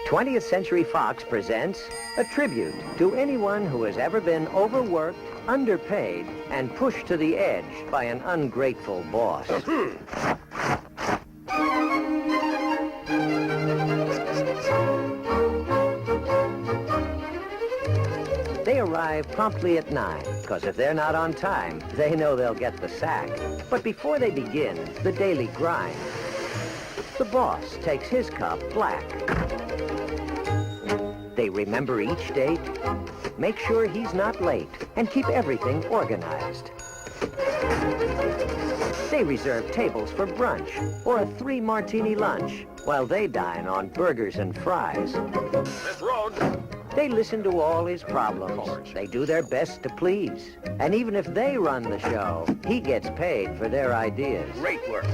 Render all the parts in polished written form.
20th Century Fox presents a tribute to anyone who has ever been overworked, underpaid, and pushed to the edge by an ungrateful boss. They arrive promptly at 9, because if they're not on time, they know they'll get the sack. But before they begin the daily grind, the boss takes his cup black. They remember each date, make sure he's not late, and keep everything organized. They reserve tables for brunch or a 3-martini lunch while they dine on burgers and fries. This road. They listen to all his problems. They do their best to please. And even if they run the show, he gets paid for their ideas. Great work.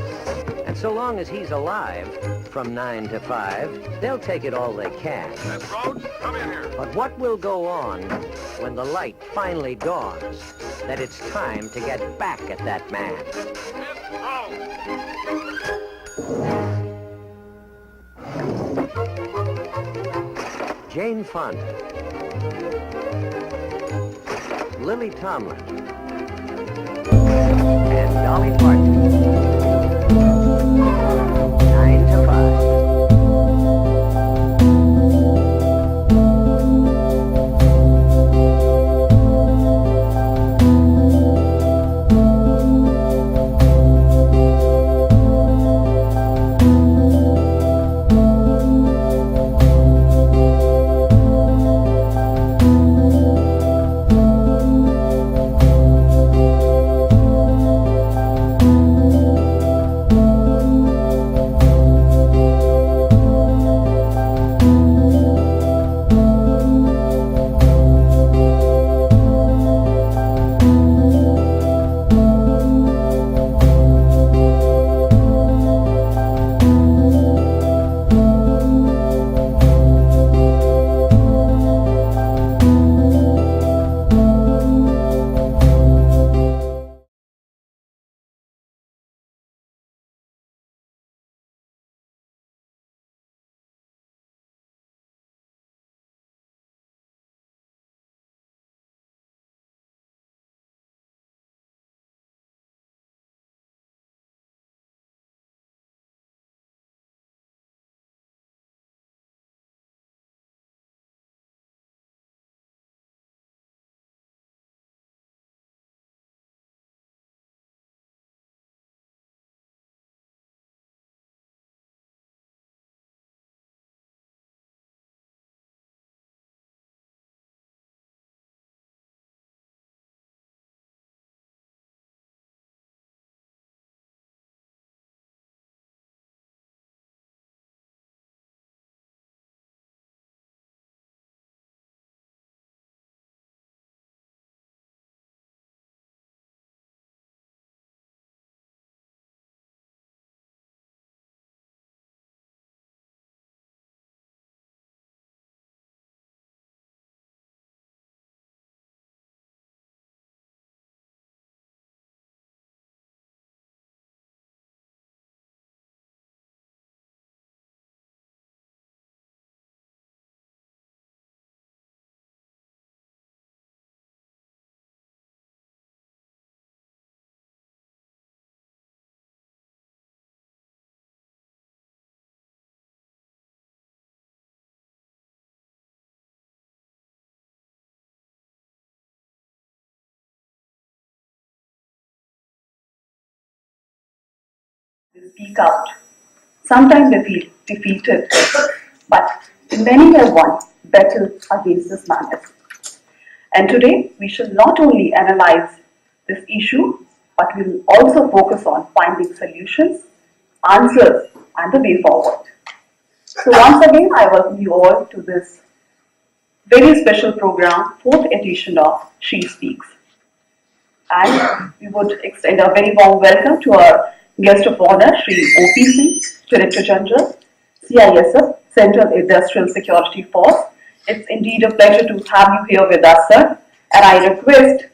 And so long as he's alive, from 9 to 5, they'll take it all they can. This road. Come in here. But what will go on when the light finally dawns that it's time to get back at that man? This road. Jane Fonda, Lily Tomlin, and Dolly Parton. 9 to 5. They speak out. Sometimes they feel defeated, but many have won battles against this madness. And today, we shall not only analyze this issue, but we will also focus on finding solutions, answers, and the way forward. So once again, I welcome you all to this very special program, 4th edition of She Speaks. And we would extend a very warm welcome to our guest of honor, Shri O.P. Singh, Director General, CISF, Central Industrial Security Force. It's indeed a pleasure to have you here with us, sir. And I request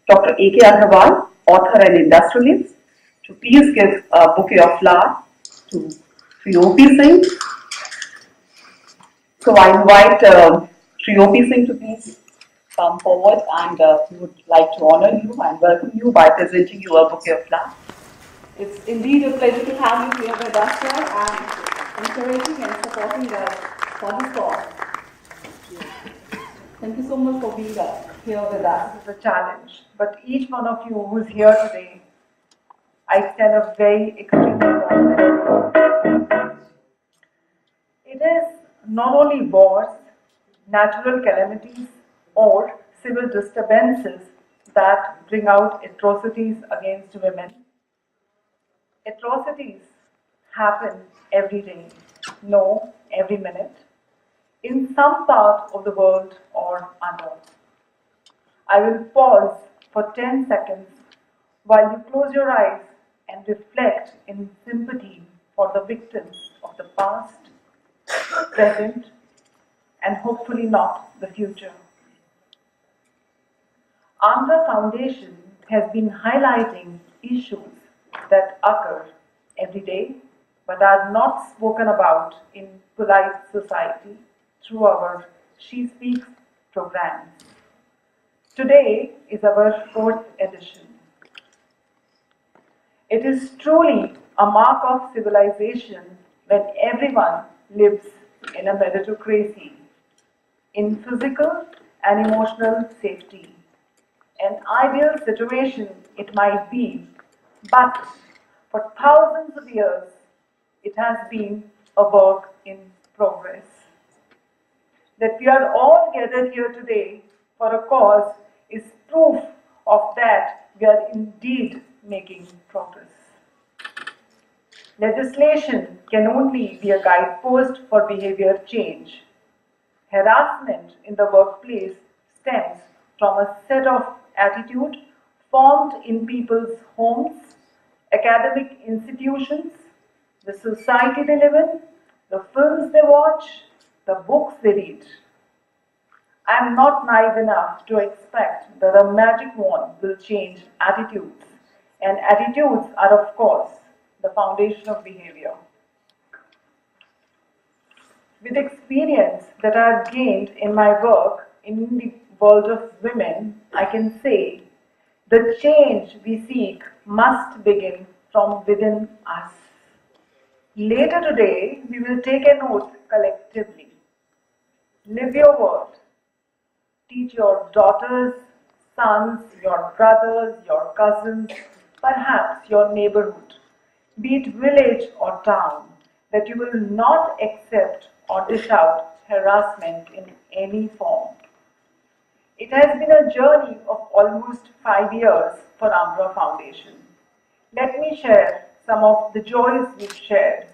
Dr. A.K. Agrawal, author and industrialist, to please give a bouquet of flowers to Shri O.P. Singh. So I invite Shri Singh to please come forward, and we would like to honor you and welcome you by presenting you a bouquet of flowers. It's indeed a pleasure to have you here with us, sir, and encouraging and supporting us for this cause. Thank you so much for being here with us. This is a challenge, but each one of you who's here today, I extend a very extremely warm welcome. It is not only wars, natural calamities, or civil disturbances that bring out atrocities against women. Atrocities happen every day, no, every minute, in some part of the world or other. I will pause for 10 seconds while you close your eyes and reflect in sympathy for the victims of the past, present, and hopefully not the future. Andhra Foundation has been highlighting issues that occur every day but are not spoken about in polite society through our She Speaks programs. Today is our 4th edition. It is truly a mark of civilization when everyone lives in a meritocracy, in physical and emotional safety. An ideal situation it might be, but for thousands of years it has been a work in progress. That we are all gathered here today for a cause is proof of that we are indeed making progress. Legislation can only be a guidepost for behavior change. Harassment in the workplace stems from a set of attitudes formed in people's homes, academic institutions, the society they live in, the films they watch, the books they read. I am not naive enough to expect that a magic wand will change attitudes, and attitudes are, of course, the foundation of behavior. With experience that I have gained in my work in the world of women, I can say the change we seek must begin from within us. Later today, we will take an oath collectively. Live your word. Teach your daughters, sons, your brothers, your cousins, perhaps your neighborhood, be it village or town, that you will not accept or dish out harassment in any form. It has been a journey of almost 5 years for Ambra Foundation. Let me share some of the joys we've shared.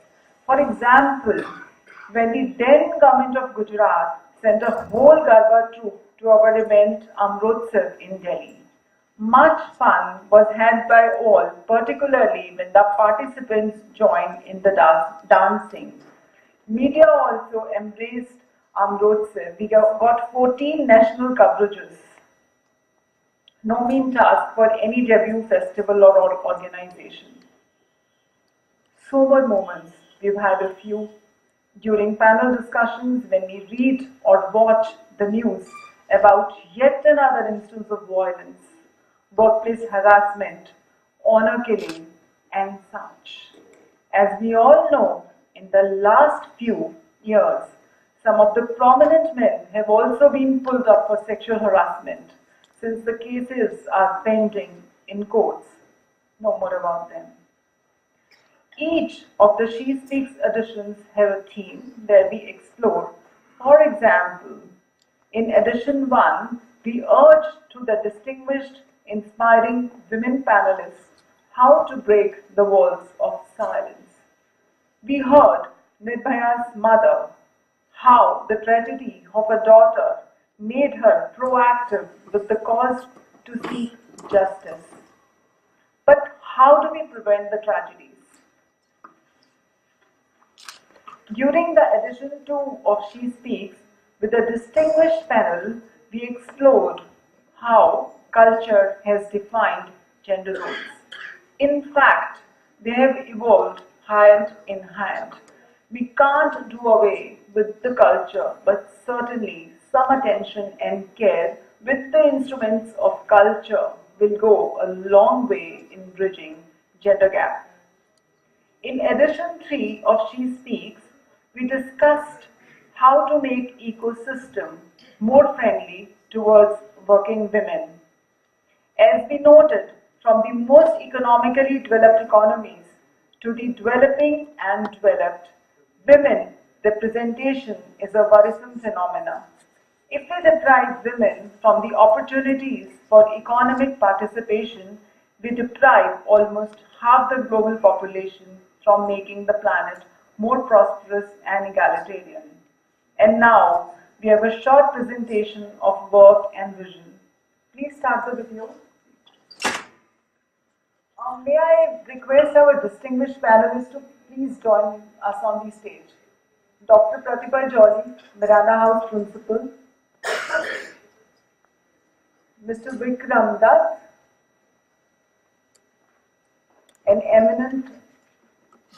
For example, when the then government of Gujarat sent a whole Garba troupe to our event Amritsar in Delhi, much fun was had by all, particularly when the participants joined in the dancing. Media also embraced Amritsar. We got 14 national coverages. No mean task for any debut festival or organization. Sober moments, we've had a few. During panel discussions, when we read or watch the news about yet another instance of violence, workplace harassment, honor killing, and such. As we all know, in the last few years, some of the prominent men have also been pulled up for sexual harassment since the cases are pending in courts. No more about them. Each of the She Speaks editions have a theme where we explore. For example, in edition 1, we urge to the distinguished, inspiring women panelists how to break the walls of silence. We heard Nirbhaya's mother, how the tragedy of her daughter made her proactive with the cause to seek justice. But how do we prevent the tragedies? During the edition 2 of She Speaks, with a distinguished panel, we explored how culture has defined gender roles. In fact, they have evolved hand in hand. We can't do away with the culture, but certainly some attention and care with the instruments of culture will go a long way in bridging gender gap. In edition 3 of She Speaks, we discussed how to make ecosystem more friendly towards working women. As we noted, from the most economically developed economies to the developing and developed, women representation is a worrisome phenomenon. If we deprive women from the opportunities for economic participation, we deprive almost half the global population from making the planet more prosperous and egalitarian. And now, we have a short presentation of work and vision. Please start the video. May I request our distinguished panelists to please join us on the stage. Dr. Pratibha Jolly, Miranda House Principal. Mr. Vikram Dutt, an eminent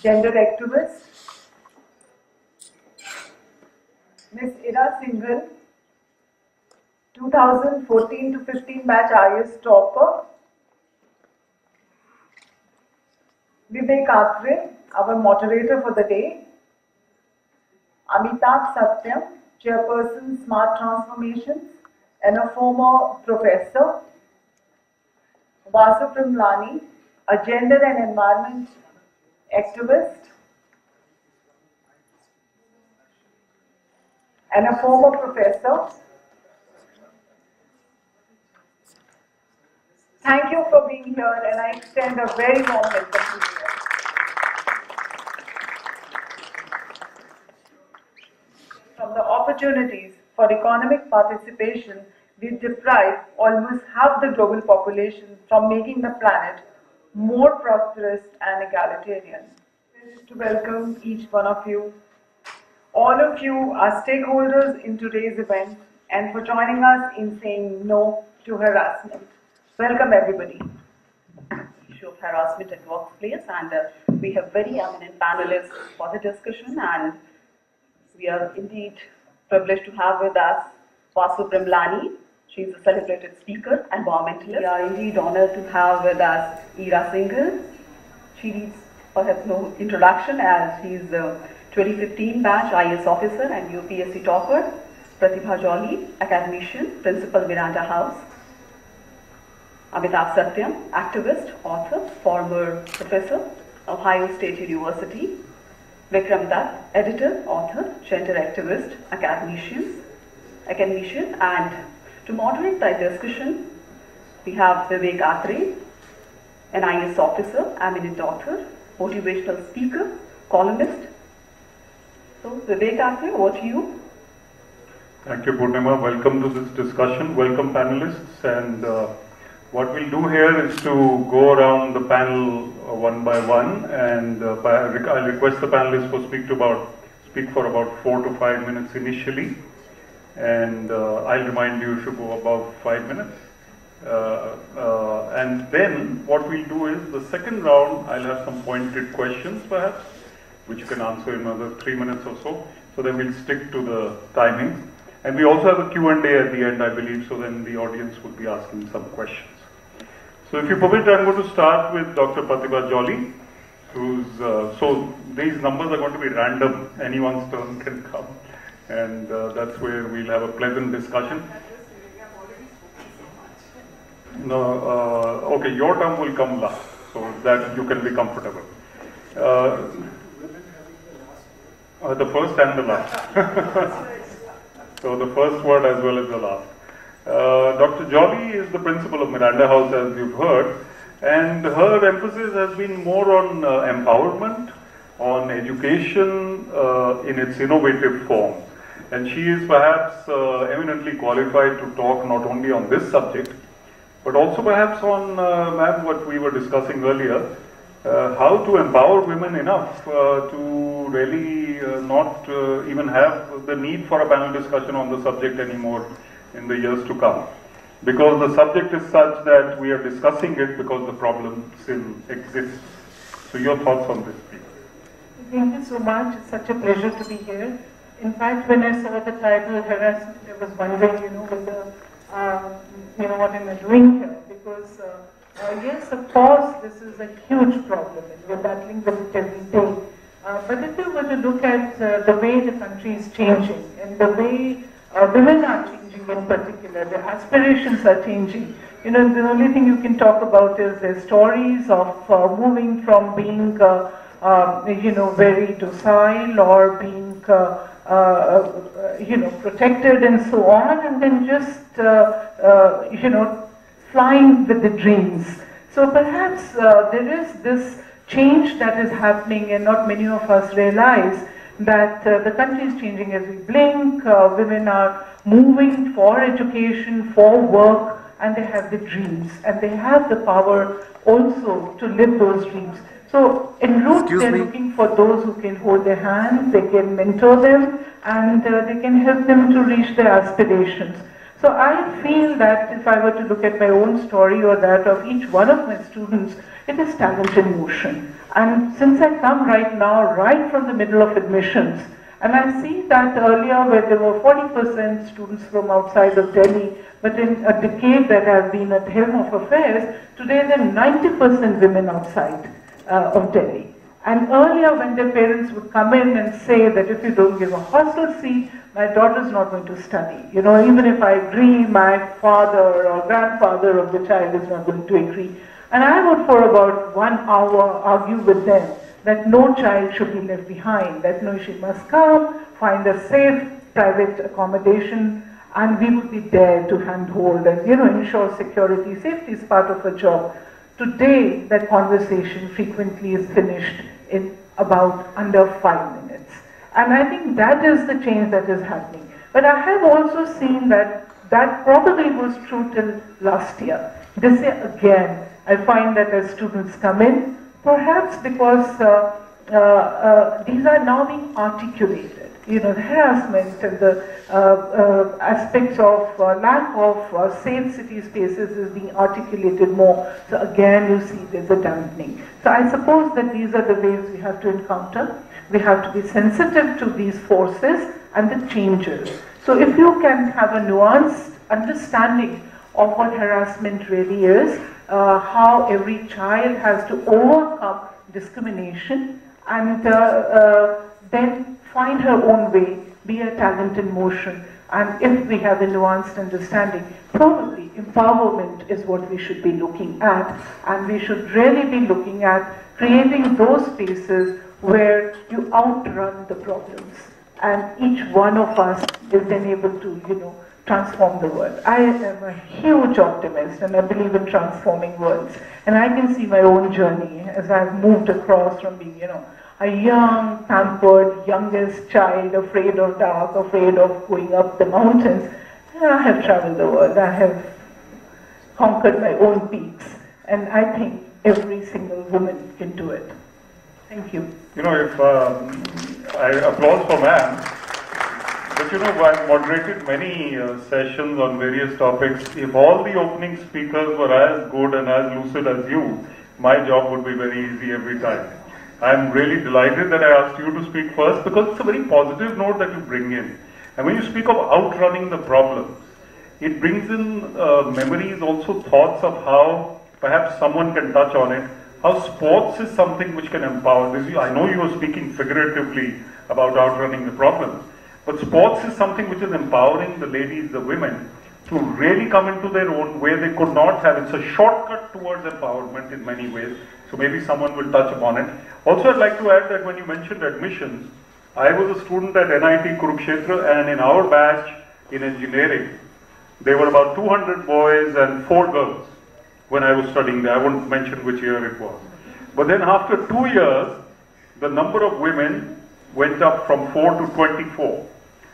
gender activist. Ms. Ira Singhal, 2014 to 15 batch IS topper. Vivek Atre, our moderator for the day. Amitabh Satyam, Chairperson Smart Transformations and a former professor. Vasu Primlani, a gender and environment activist and a former professor. Thank you for being here, and I extend a very warm welcome to you. From the opportunities for economic participation, we deprive almost half the global population from making the planet more prosperous and egalitarian. To welcome each one of you. All of you are stakeholders in today's event and for joining us in saying no to harassment. Welcome everybody. Issue of harassment at workplace, and we have very eminent panelists for the discussion, and we are indeed privileged to have with us Vasu Primlani. She is a celebrated speaker, environmentalist. We are indeed honored to have with us Ira Singhal. She needs perhaps no introduction as she is the 2015 batch IS officer and UPSC topper. Pratibha Jolly, academician, principal Miranda House. Amitabh Satyam, activist, author, former professor, Ohio State University. Vikram Dutt, editor, author, gender activist, academician, and to moderate the discussion, we have Vivek Atre, an IS officer, eminent author, motivational speaker, columnist. So, Vivek Atre, over to you. Thank you, Purnima. Welcome to this discussion. Welcome, panelists. And what we'll do here is to go around the panel one by one, and I'll request the panelists to speak for about 4 to 5 minutes initially, and I'll remind you to go above 5 minutes. And then what we'll do is the second round, I'll have some pointed questions perhaps, which you can answer in another 3 minutes or so. So then we'll stick to the timing. And we also have a Q&A at the end, I believe, so then the audience will be asking some questions. So if you permit, I'm going to start with Dr. Pratibha Jolly, who's, so these numbers are going to be random, anyone's turn can come, and that's where we'll have a pleasant discussion. No, okay, your term will come last, so that you can be comfortable. The first and the last. So the first word as well as the last. Dr. Jolly is the principal of Miranda House, as you've heard, and her emphasis has been more on empowerment, on education in its innovative form. And she is perhaps eminently qualified to talk not only on this subject, but also perhaps on, ma'am, what we were discussing earlier, how to empower women enough to really not even have the need for a panel discussion on the subject anymore in the years to come. Because the subject is such that we are discussing it because the problem still exists. So your thoughts on this, please. Thank you so much. It's such a pleasure to be here. In fact, when I saw the title Harassment, I was wondering, whether, what am I doing here? Because, yes, of course, this is a huge problem and we're battling with it every day. But if you were to look at the way the country is changing and the way women are changing in particular, the aspirations are changing. The only thing you can talk about is their stories of moving from being very docile or being, protected and so on, and then just, flying with the dreams. So perhaps there is this change that is happening, and not many of us realize that the country is changing as we blink. Women are moving for education, for work, and they have the dreams, and they have the power also to live those dreams. So en route, they're looking for those who can hold their hands, they can mentor them, and they can help them to reach their aspirations. So I feel that if I were to look at my own story or that of each one of my students, it is talent in motion. And since I come right now, right from the middle of admissions, and I see that earlier where there were 40% students from outside of Delhi, but in a decade that I've been at the helm of affairs, today there are 90% women outside of Delhi. And earlier when their parents would come in and say that if you don't give a hostel seat, my daughter's not going to study. Even if I agree, my father or grandfather of the child is not going to agree. And I would for about 1 hour argue with them that no child should be left behind, that no, she must come, find a safe private accommodation, and we would be there to handhold and ensure security. Safety is part of a job. Today, that conversation frequently is finished in about under 5 minutes. And I think that is the change that is happening. But I have also seen that probably was true till last year. This year again, I find that as students come in, perhaps because these are now being articulated. The harassment and the aspects of lack of safe city spaces is being articulated more. So again, you see there's a dampening. So I suppose that these are the ways we have to encounter. We have to be sensitive to these forces and the changes. So if you can have a nuanced understanding of what harassment really is, how every child has to overcome discrimination and then find her own way, be a talent in motion. And if we have a nuanced understanding, probably empowerment is what we should be looking at. And we should really be looking at creating those spaces where you outrun the problems. And each one of us is then able to, transform the world. I am a huge optimist and I believe in transforming worlds. And I can see my own journey as I've moved across from being, a young, pampered, youngest child, afraid of dark, afraid of going up the mountains. And I have traveled the world. I have conquered my own peaks. And I think every single woman can do it. Thank you. If I applaud for ma'am, but I've moderated many sessions on various topics. If all the opening speakers were as good and as lucid as you, my job would be very easy every time. I'm really delighted that I asked you to speak first because it's a very positive note that you bring in. And when you speak of outrunning the problems, it brings in memories, also thoughts of how perhaps someone can touch on it, how sports is something which can empower. I know you were speaking figuratively about outrunning the problems, but sports is something which is empowering the ladies, the women, to really come into their own where they could not have. It's a shortcut towards empowerment in many ways. So maybe someone will touch upon it. Also, I'd like to add that when you mentioned admissions, I was a student at NIT Kurukshetra, and in our batch in engineering, there were about 200 boys and 4 girls when I was studying there. I won't mention which year it was. But then after 2 years, the number of women went up from 4 to 24.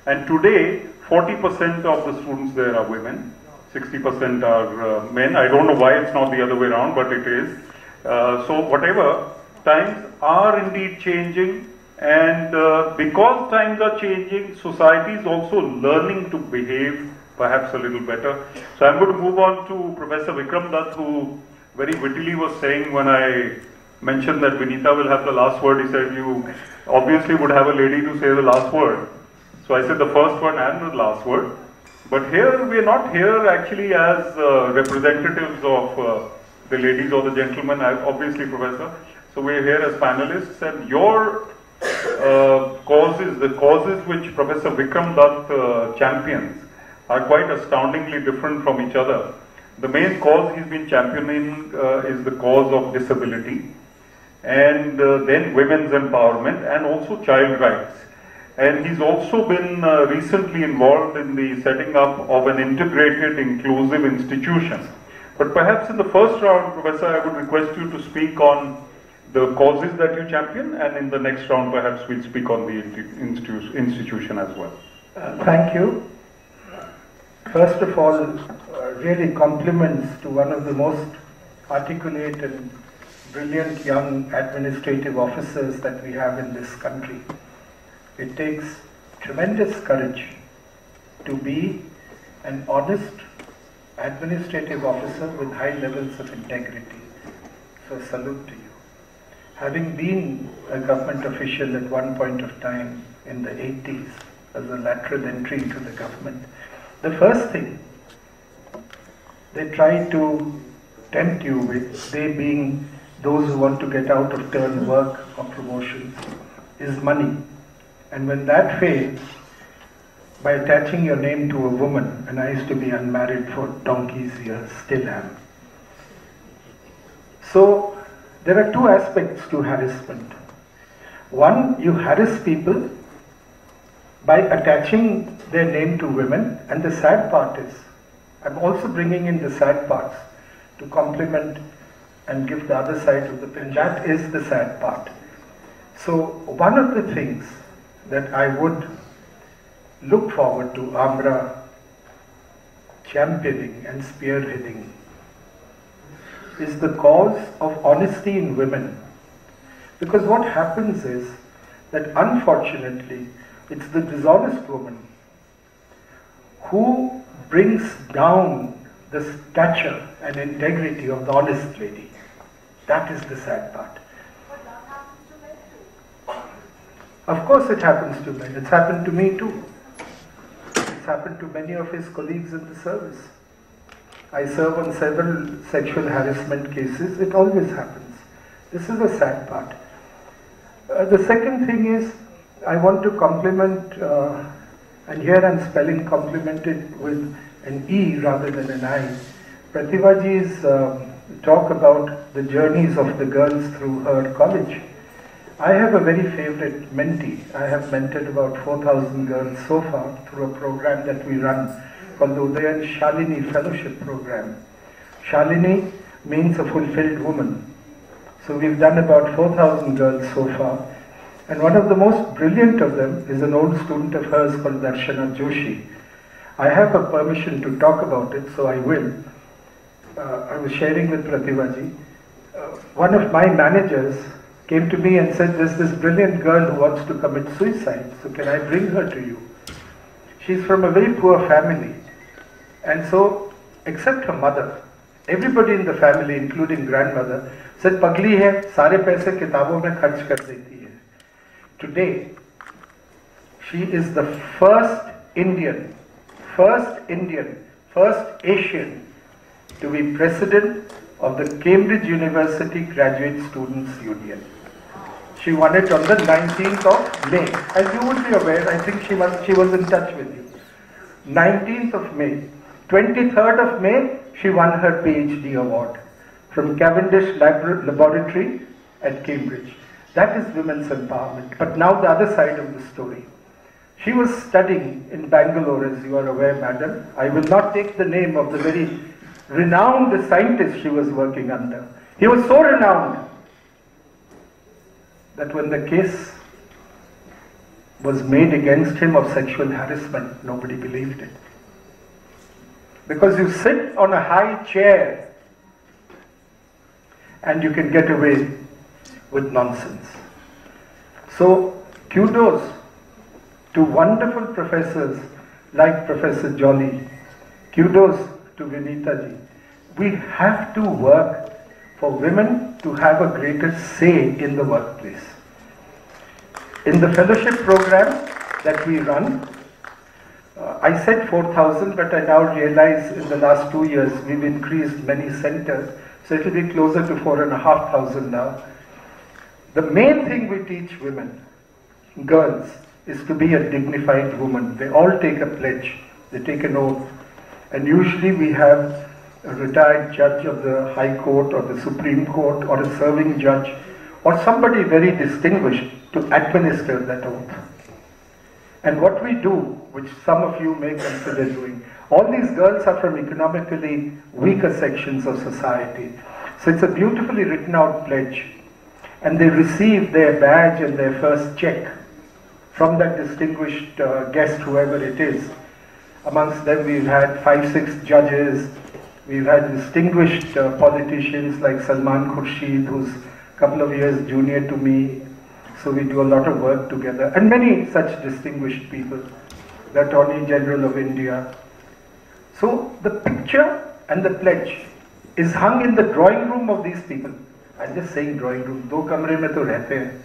And today, 40% of the students there are women, 60% are men. I don't know why it's not the other way around, but it is. So whatever, times are indeed changing, and because times are changing, society is also learning to behave perhaps a little better. So I'm going to move on to Professor Vikram Dutt, who very wittily was saying when I mentioned that Vinita will have the last word. He said, you obviously would have a lady to say the last word. So I said the first one and the last word. But here, we are not here actually as representatives of the ladies or the gentlemen, obviously, Professor. So we are here as panelists, and your causes, the causes which Professor Vikram Dutt champions, are quite astoundingly different from each other. The main cause he's been championing is the cause of disability, and then women's empowerment, and also child rights. And he's also been recently involved in the setting up of an integrated, inclusive institution. But perhaps in the first round, Professor, I would request you to speak on the causes that you champion, and in the next round, perhaps we'll speak on the institution as well. Thank you. First of all, really compliments to one of the most articulate and brilliant young administrative officers that we have in this country. It takes tremendous courage to be an honest administrative officer with high levels of integrity. So salute to you. Having been a government official at one point of time in the 80s as a lateral entry into the government, the first thing they try to tempt you with, they being those who want to get out of turn work or promotions, is money. And when that fails, by attaching your name to a woman, and I used to be unmarried for donkey's years, still am. So there are two aspects to harassment. One, you harass people by attaching their name to women, and the sad part is, I'm also bringing in the sad parts to complement and give the other side of the pen. That is the sad part. So one of the things that I would look forward to Amra championing and spearheading is the cause of honesty in women. Because what happens is that unfortunately it's the dishonest woman who brings down the stature and integrity of the honest lady. That is the sad part. Of course it happens to men. It's happened to me too. It's happened to many of his colleagues in the service. I serve on several sexual harassment cases. It always happens. This is a sad part. The second thing is, I want to compliment, and here I'm spelling complimented with an E rather than an I, Pratibhaji's talk about the journeys of the girls through her college. I have a very favorite mentee. I have mentored about 4,000 girls so far through a program that we run called the Udayan Shalini Fellowship Program. Shalini means a fulfilled woman. So we've done about 4,000 girls so far. And one of the most brilliant of them is an old student of hers called Darshana Joshi. I have a permission to talk about it, so I will. I was sharing with Pratibhaji. One of my managers came to me and said, there's this brilliant girl who wants to commit suicide, so can I bring her to you? She's from a very poor family. And so, except her mother, everybody in the family, including grandmother, said, Pagli hai, sare paise kitabon mein kharch kar deti hai. Today, she is the first Indian, first Asian to be president of the Cambridge University Graduate Students Union. She won it on the 19th of May. As you would be aware, I think she was in touch with you. 19th of May. 23rd of May, she won her PhD award from Cavendish Laboratory at Cambridge. That is women's empowerment. But now the other side of the story. She was studying in Bangalore, as you are aware, madam. I will not take the name of the very renowned scientist she was working under. He was so renowned that when the case was made against him of sexual harassment, nobody believed it. Because you sit on a high chair and you can get away with nonsense. So, kudos to wonderful professors like Professor Jolly. Kudos to Vinita ji. We have to work for women to have a greater say in the workplace. In the fellowship program that we run, I said 4,000, but I now realize in the last 2 years we've increased many centers, so it will be closer to 4,500 now. The main thing we teach women, girls, is to be a dignified woman. They all take a pledge, they take an oath, and usually we have a retired judge of the High Court or the Supreme Court or a serving judge or somebody very distinguished to administer that oath. And what we do, which some of you may consider doing, all these girls are from economically weaker sections of society. So it's a beautifully written out pledge. And they receive their badge and their first check from that distinguished guest, whoever it is. Amongst them we've had 5-6 judges, we've had distinguished politicians like Salman Khurshid, who's a couple of years junior to me. So we do a lot of work together, and many such distinguished people, the Attorney General of India. So the picture and the pledge is hung in the drawing room of these people. I'm just saying drawing room, do kamre mein to rehte hain.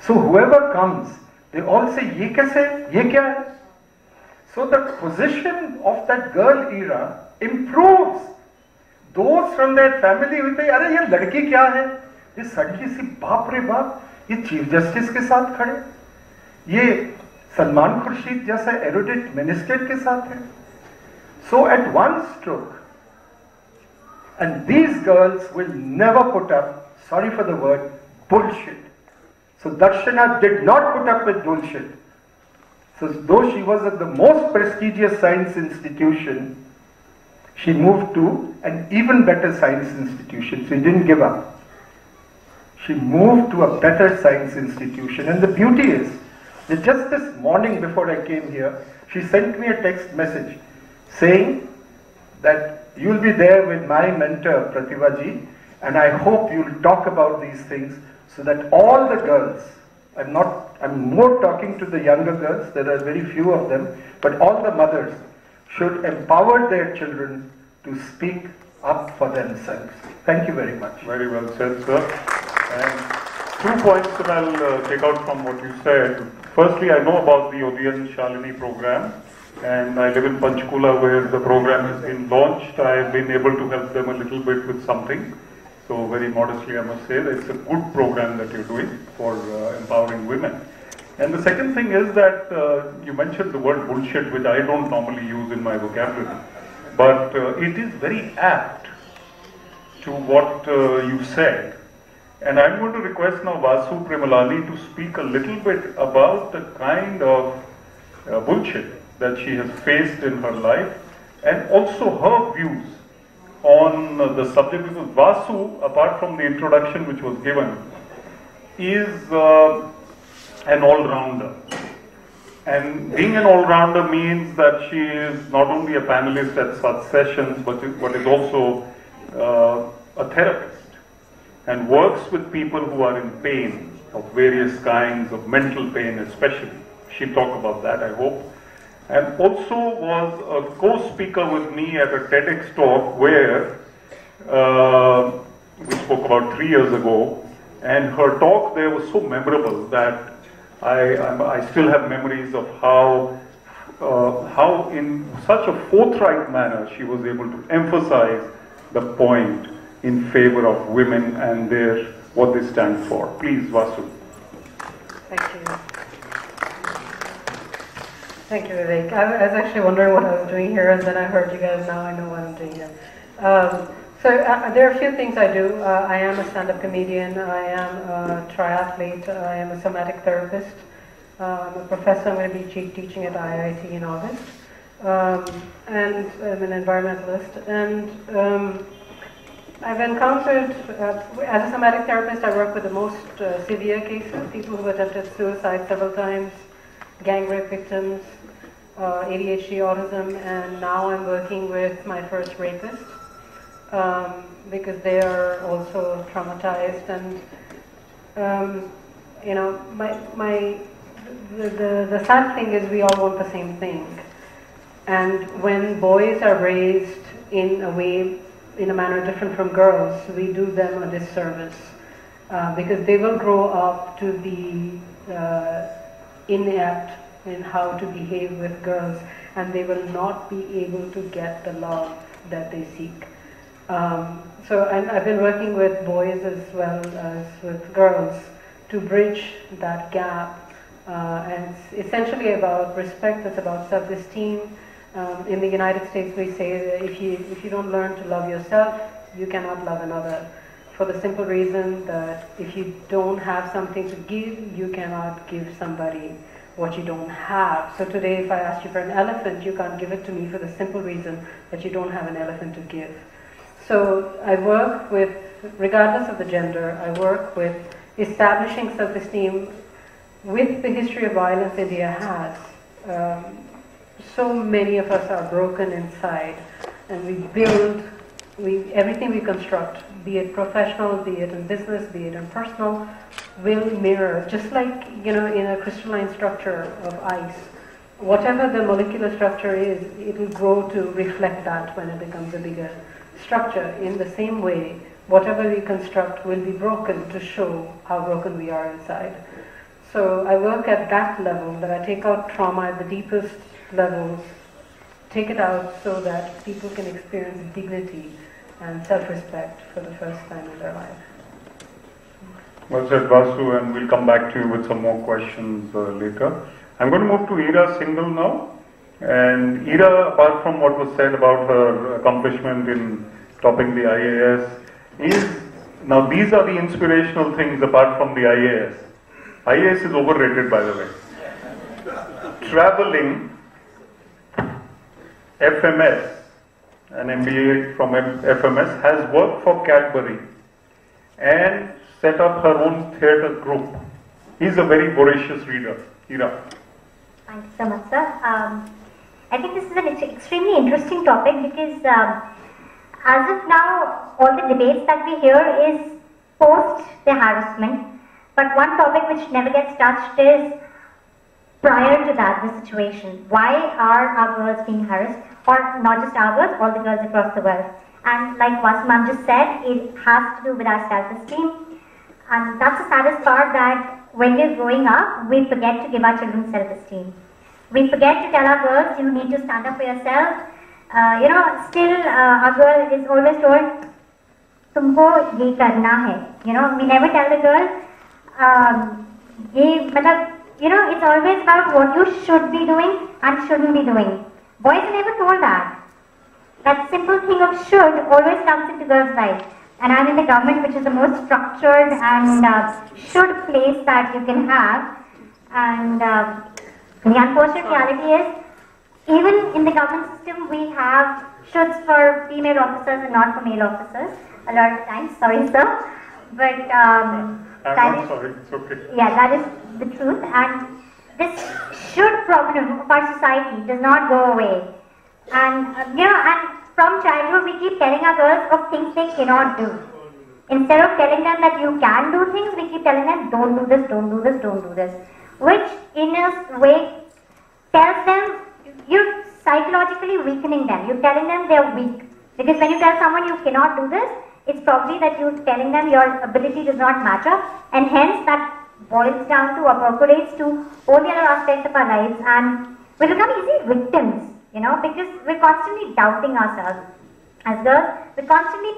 So whoever comes, they all say, ye kaise, ye kya hai? So the position of that girl era improves. Those from that family will say, अरे ये लड़की क्या है? ये sadly सी बाप रे बाप, ये चीफ जस्टिस के साथ खड़े, ये सलमान खुर्शीद जैसा एरोडेट मिनिस्टर के साथ है. So at one stroke, and these girls will never put up, sorry for the word, bullshit. So Darshana did not put up with bullshit. So though she was at the most prestigious science institution, she moved to an even better science institution. She didn't give up. She moved to a better science institution. And the beauty is that just this morning before I came here, she sent me a text message saying that you'll be there with my mentor Pratibha ji, and I hope you'll talk about these things so that all the girls, I'm more talking to the younger girls, there are very few of them, but all the mothers should empower their children to speak up for themselves. Thank you very much. Very well said, sir. And 2 points that I'll take out from what you said. Firstly, I know about the Odeon Shalini program, and I live in Panchkula where the program has been launched. I have been able to help them a little bit with something. So very modestly I must say that it's a good program that you're doing for empowering women. And the second thing is that you mentioned the word bullshit, which I don't normally use in my vocabulary. But it is very apt to what you said. And I'm going to request now Vasu Premalani to speak a little bit about the kind of bullshit that she has faced in her life and also her views on the subject, because Vasu, apart from the introduction which was given, is an all-rounder. And being an all-rounder means that she is not only a panelist at such sessions, but is also a therapist and works with people who are in pain of various kinds, of mental pain especially. She'll talk about that, I hope. And also was a co-speaker with me at a TEDx talk where we spoke about 3 years ago, and her talk there was so memorable that I still have memories of how in such a forthright manner she was able to emphasize the point in favor of women and what they stand for. Please, Vasu. Thank you. Thank you, Vivek. I was actually wondering what I was doing here, and then I heard you guys. Now I know what I'm doing here. So there are a few things I do. I am a stand-up comedian. I am a triathlete. I am a somatic therapist. I'm a professor. I'm going to be teaching at IIT in August. And I'm an environmentalist. And I've encountered, as a somatic therapist, I work with the most severe cases, people who attempted suicide several times, gang rape victims, ADHD, autism, and now I'm working with my first rapist because they are also traumatized. And you know, the sad thing is we all want the same thing. And when boys are raised in a way in a manner different from girls, we do them a disservice because they will grow up to be inept in how to behave with girls, and they will not be able to get the love that they seek. And I've been working with boys as well as with girls to bridge that gap. And it's essentially about respect, it's about self-esteem. In the United States we say that if you don't learn to love yourself, you cannot love another. For the simple reason that if you don't have something to give, you cannot give somebody what you don't have. So today if I asked you for an elephant, you can't give it to me for the simple reason that you don't have an elephant to give. So I work with, regardless of the gender, I work with establishing self-esteem with the history of violence India has. So many of us are broken inside, and we build, everything we construct, be it professional, be it in business, be it in personal, will mirror, just like, in a crystalline structure of ice. Whatever the molecular structure is, it will grow to reflect that when it becomes a bigger structure. In the same way, whatever we construct will be broken to show how broken we are inside. So I work at that level, that I take out trauma at the deepest levels, take it out so that people can experience dignity and self-respect for the first time in their life. Well said, Vasu, and we'll come back to you with some more questions later. I'm going to move to Ira Singhal now. And Ira, apart from what was said about her accomplishment in topping the IAS, now these are the inspirational things apart from the IAS. IAS is overrated, by the way. Traveling, FMS, an MBA from FMS, has worked for Cadbury and set up her own theatre group. He's a very voracious reader. Ira. Thank you so much, sir. I think this is an extremely interesting topic because as of now, all the debates that we hear is post the harassment. But one topic which never gets touched is prior to that, the situation. Why are our girls being harassed? Or not just our girls, all the girls across the world. And like Vasu ma'am just said, it has to do with our self-esteem. And that's the saddest part, that when we're growing up, we forget to give our children self-esteem. We forget to tell our girls, you need to stand up for yourself. Still our girl is always told, tumko ye karna hai. We never tell the girl, it's always about what you should be doing and shouldn't be doing. Boys are never told that. That simple thing of should always comes into girls' life. And I'm in the government, which is the most structured and should place that you can have. And the unfortunate reality is, even in the government system, we have shoulds for female officers and not for male officers. A lot of times, sorry sir. But I'm not sorry, it's okay. Yeah, that is the truth. And this should problem of our society does not go away. And and from childhood we keep telling our girls of things they cannot do. Instead of telling them that you can do things, we keep telling them don't do this, don't do this, don't do this. Which in a way tells them, you're psychologically weakening them. You're telling them they're weak. Because when you tell someone you cannot do this, it's probably that you're telling them your ability does not match up, and hence that boils down to or percolates to all the other aspects of our lives, and we become easy victims, because we're constantly doubting ourselves. As girls, we're constantly,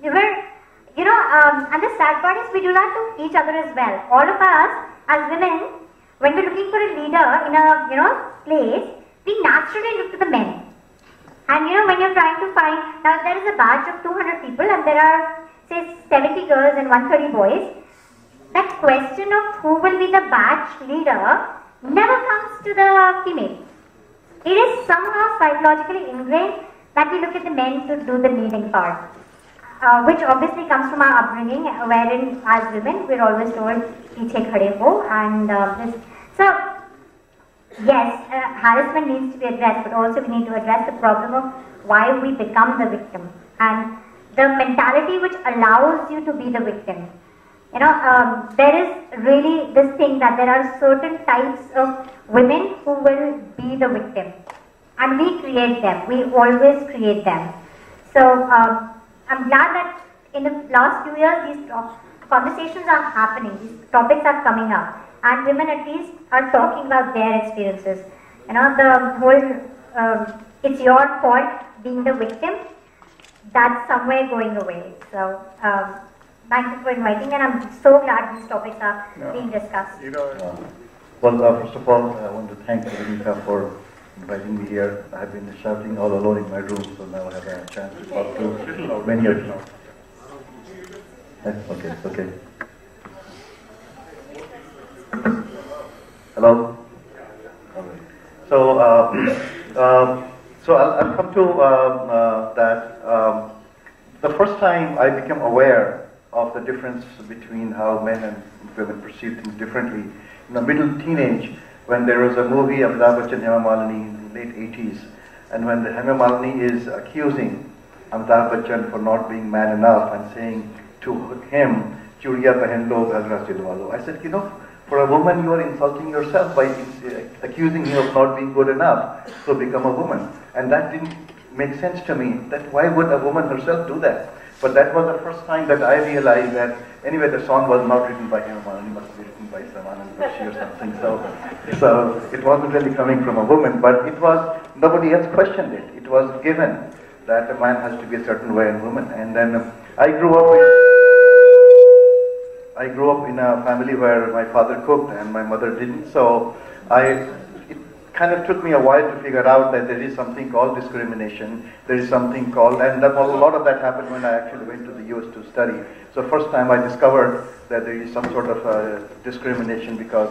and the sad part is we do that to each other as well. All of us, as women, when we're looking for a leader in a, place, we naturally look to the men. And when you're trying to find, now there is a batch of 200 people and there are, say, 70 girls and 130 boys. That question of who will be the batch leader never comes to the female. It is somehow psychologically ingrained that we look at the men to do the leading part. Which obviously comes from our upbringing, wherein as women we're always told, "Piche khade ho," and this. So, yes, harassment needs to be addressed, but also we need to address the problem of why we become the victim and the mentality which allows you to be the victim. There is really this thing that there are certain types of women who will be the victim, and we create them. We always create them. So I'm glad that in the last few years these conversations are happening, these topics are coming up, and women at least are talking about their experiences. You know, the whole it's your fault being the victim, that's somewhere going away. So thank you for inviting, and I'm so glad these topics are being discussed. Well, first of all, I want to thank Veronica for inviting me here. I've been shouting all alone in my room, so now I have a chance to talk to many of you. Okay. Hello? So I'll come to that. The first time I became aware of the difference between how men and women perceive things differently, in the middle teenage, when there was a movie of Amitabh Bachchan and Hema Malini in the late 80s, and when the Hema Malini is accusing Amitabh Bachchan for not being man enough and saying to him, "Churiya pehen lo, ghagra silwa lo." I said, for a woman, you are insulting yourself by accusing him of not being good enough to become a woman. And that didn't make sense to me. That why would a woman herself do that? But that was the first time that I realized that, anyway, the song was not written by him, it must be written by Samanand Bashi or something. So it wasn't really coming from a woman, but it was, nobody else questioned it. It was given that a man has to be a certain way and woman. And then I grew up in a family where my father cooked and my mother didn't, so it kind of took me a while to figure out that there is something called discrimination, there is something called, and a lot of that happened when I actually went to the US to study. So first time I discovered that there is some sort of discrimination, because,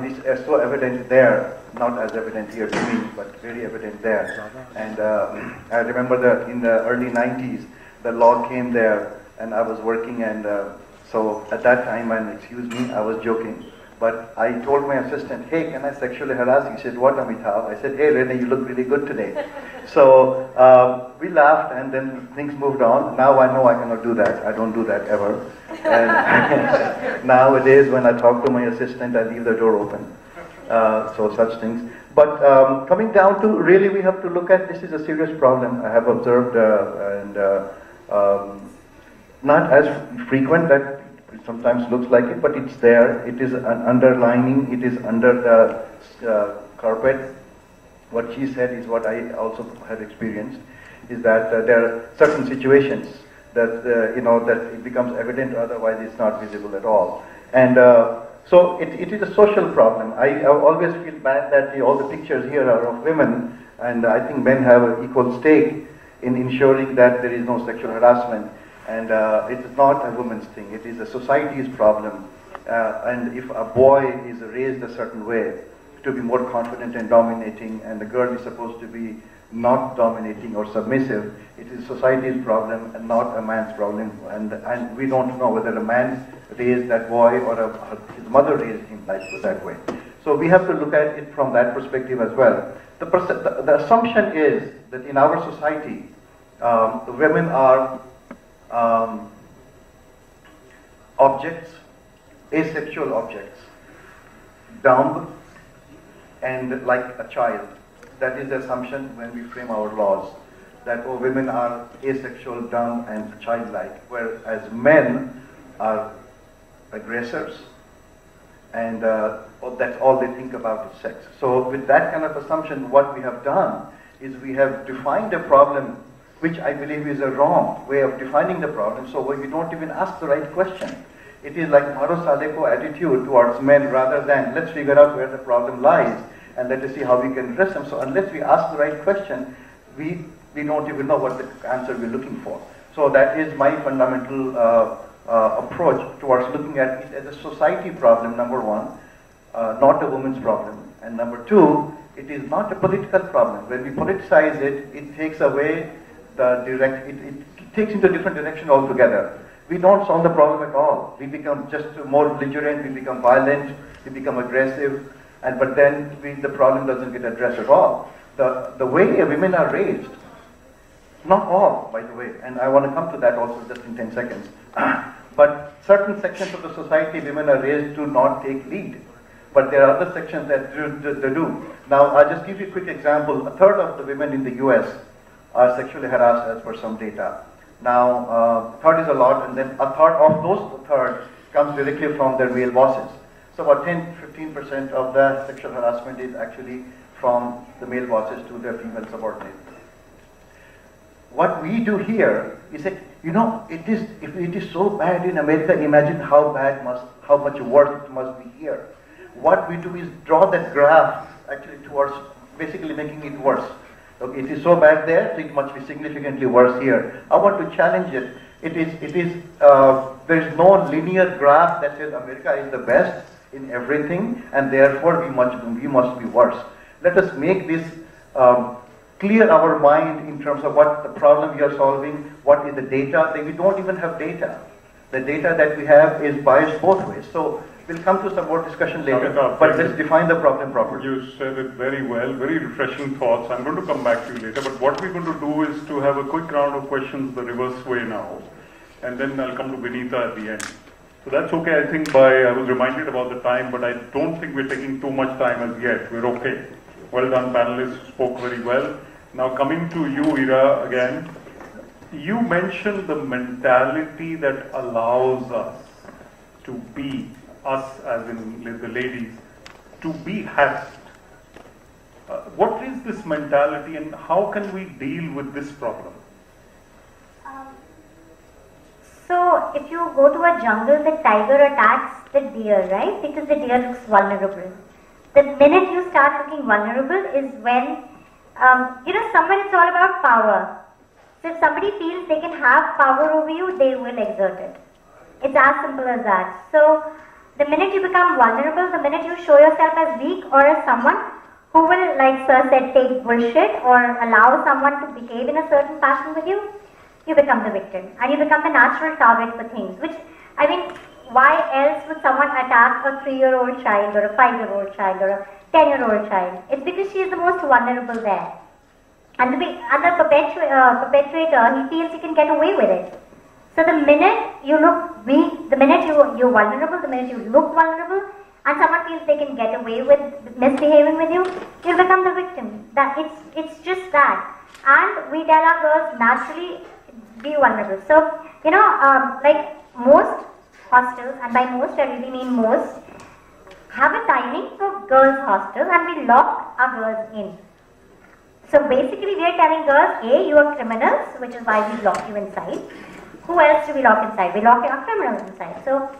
this is so evident there, not as evident here to me, but very evident there. And I remember in the early 90s, the law came there, and I was working, and so at that time, and excuse me, I was joking, but I told my assistant, "Hey, can I sexually harass you?" He said, "What, Amitabh?" I said, "Hey, Rene, you look really good today." So we laughed, and then things moved on. Now I know I cannot do that. I don't do that ever. And nowadays, when I talk to my assistant, I leave the door open. So such things. But coming down to, really, we have to look at, this is a serious problem I have observed, not as frequent that it sometimes looks like it, but it's there. It is an underlining, it is under the carpet. What she said is what I also have experienced, is that there are certain situations that, that it becomes evident, otherwise it's not visible at all. And so it is a social problem. I always feel bad that all the pictures here are of women, and I think men have an equal stake in ensuring that there is no sexual harassment. And it is not a woman's thing, it is a society's problem. And if a boy is raised a certain way, to be more confident and dominating, and the girl is supposed to be not dominating or submissive, it is society's problem and not a man's problem. And we don't know whether a man raised that boy or his mother raised him that way. So we have to look at it from that perspective as well. The assumption is that in our society, the women are objects, asexual objects, dumb and like a child. That is the assumption when we frame our laws, that women are asexual, dumb and childlike, whereas men are aggressors, and that's all they think about is sex. So with that kind of assumption, what we have done is we have defined a problem which I believe is a wrong way of defining the problem, so we don't even ask the right question. It is like Maro Saleko attitude towards men, rather than let's figure out where the problem lies and let us see how we can address them. So unless we ask the right question, we don't even know what the answer we're looking for. So that is my fundamental approach towards looking at it as a society problem, number one, not a woman's problem. And number two, it is not a political problem. When we politicize it, it takes away it takes into a different direction altogether. We don't solve the problem at all. We become just more belligerent, we become violent, we become aggressive, but then the problem doesn't get addressed at all. The way women are raised, not all, by the way, and I want to come to that also just in 10 seconds, but certain sections of the society, women are raised to not take lead. But there are other sections that they do. Now, I'll just give you a quick example. A third of the women in the US are sexually harassed as per some data. Now, third is a lot, and then a third of those third comes directly from their male bosses. So about 10-15% of the sexual harassment is actually from the male bosses to their female subordinates. What we do here is that, if it is so bad in America, imagine how much worse it must be here. What we do is draw that graph actually towards basically making it worse. Okay, it is so bad there, so it must be significantly worse here. I want to challenge it. There is no linear graph that says America is the best in everything, and therefore we must be worse. Let us make this clear our mind in terms of what the problem we are solving, what is the data. We don't even have data. The data that we have is biased both ways. So we'll come to some more discussion later, but let's define the problem properly. You said it very well, very refreshing thoughts. I'm going to come back to you later, but what we're going to do is to have a quick round of questions the reverse way now, and then I'll come to Vinita at the end. So that's okay. I think I was reminded about the time, but I don't think we're taking too much time as yet. We're okay. Well done, panelists, spoke very well. Now coming to you, Ira, again, you mentioned the mentality that allows us to be, us as in the ladies, to be harassed. What is this mentality and how can we deal with this problem? So if you go to a jungle, the tiger attacks the deer, right? Because the deer looks vulnerable. The minute you start looking vulnerable is when, somewhere it's all about power. So if somebody feels they can have power over you, they will exert it. It's as simple as that. So the minute you become vulnerable, the minute you show yourself as weak or as someone who will, like Sir said, take bullshit or allow someone to behave in a certain fashion with you, you become the victim and you become the natural target for things. Why else would someone attack a 3-year-old child or a 5-year-old child or a 10-year-old child? It's because she is the most vulnerable there. And the perpetrator, he feels he can get away with it. So the minute you look weak, the minute you're vulnerable, the minute you look vulnerable, and someone feels they can get away with misbehaving with you, you'll become the victim. It's just that. And we tell our girls naturally be vulnerable. So, like most hostels, and by most I really mean most, have a timing for girls' hostels and we lock our girls in. So basically we are telling girls, A, you are criminals, which is why we lock you inside. Who else do we lock inside? We lock our criminals inside. So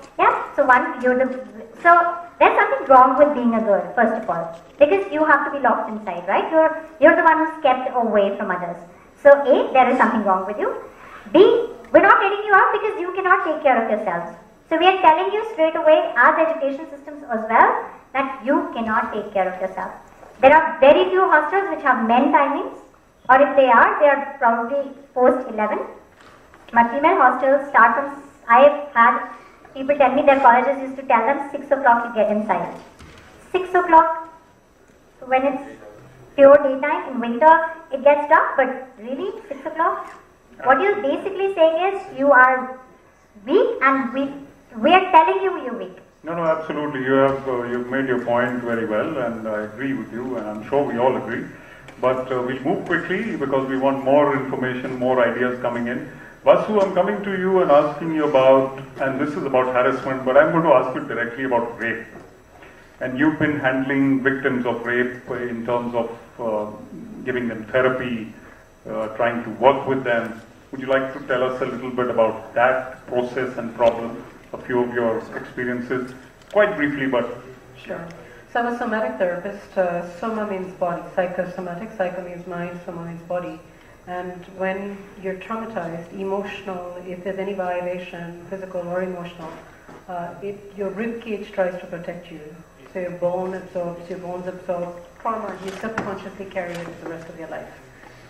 so there's something wrong with being a girl, first of all, because you have to be locked inside, right? You're the one who's kept away from others. So A, there is something wrong with you. B, we're not letting you out because you cannot take care of yourselves. So we are telling you straight away, as education systems as well, that you cannot take care of yourself. There are very few hostels which have men timings, or if they are probably post 11. My female hostels start from, I have had people tell me their colleges used to tell them 6 o'clock you get inside. 6 o'clock, when it's pure daytime, in winter it gets dark, but really 6 o'clock? What you're basically saying is you are weak and we are telling you you're weak. No, absolutely. You've made your point very well, and I agree with you, and I'm sure we all agree. But we'll move quickly because we want more information, more ideas coming in. Vasu, I'm coming to you and asking you about, and this is about harassment, but I'm going to ask you directly about rape. And you've been handling victims of rape in terms of giving them therapy, trying to work with them. Would you like to tell us a little bit about that process and problem? A few of your experiences, quite briefly, but... Sure. So I'm a somatic therapist. Soma means body, psychosomatic, psycho means mind, soma means body. And when you're traumatized, emotional, if there's any violation, physical or emotional, your rib cage tries to protect you. So your bone absorbs, your bones absorb trauma, you subconsciously carry it for the rest of your life.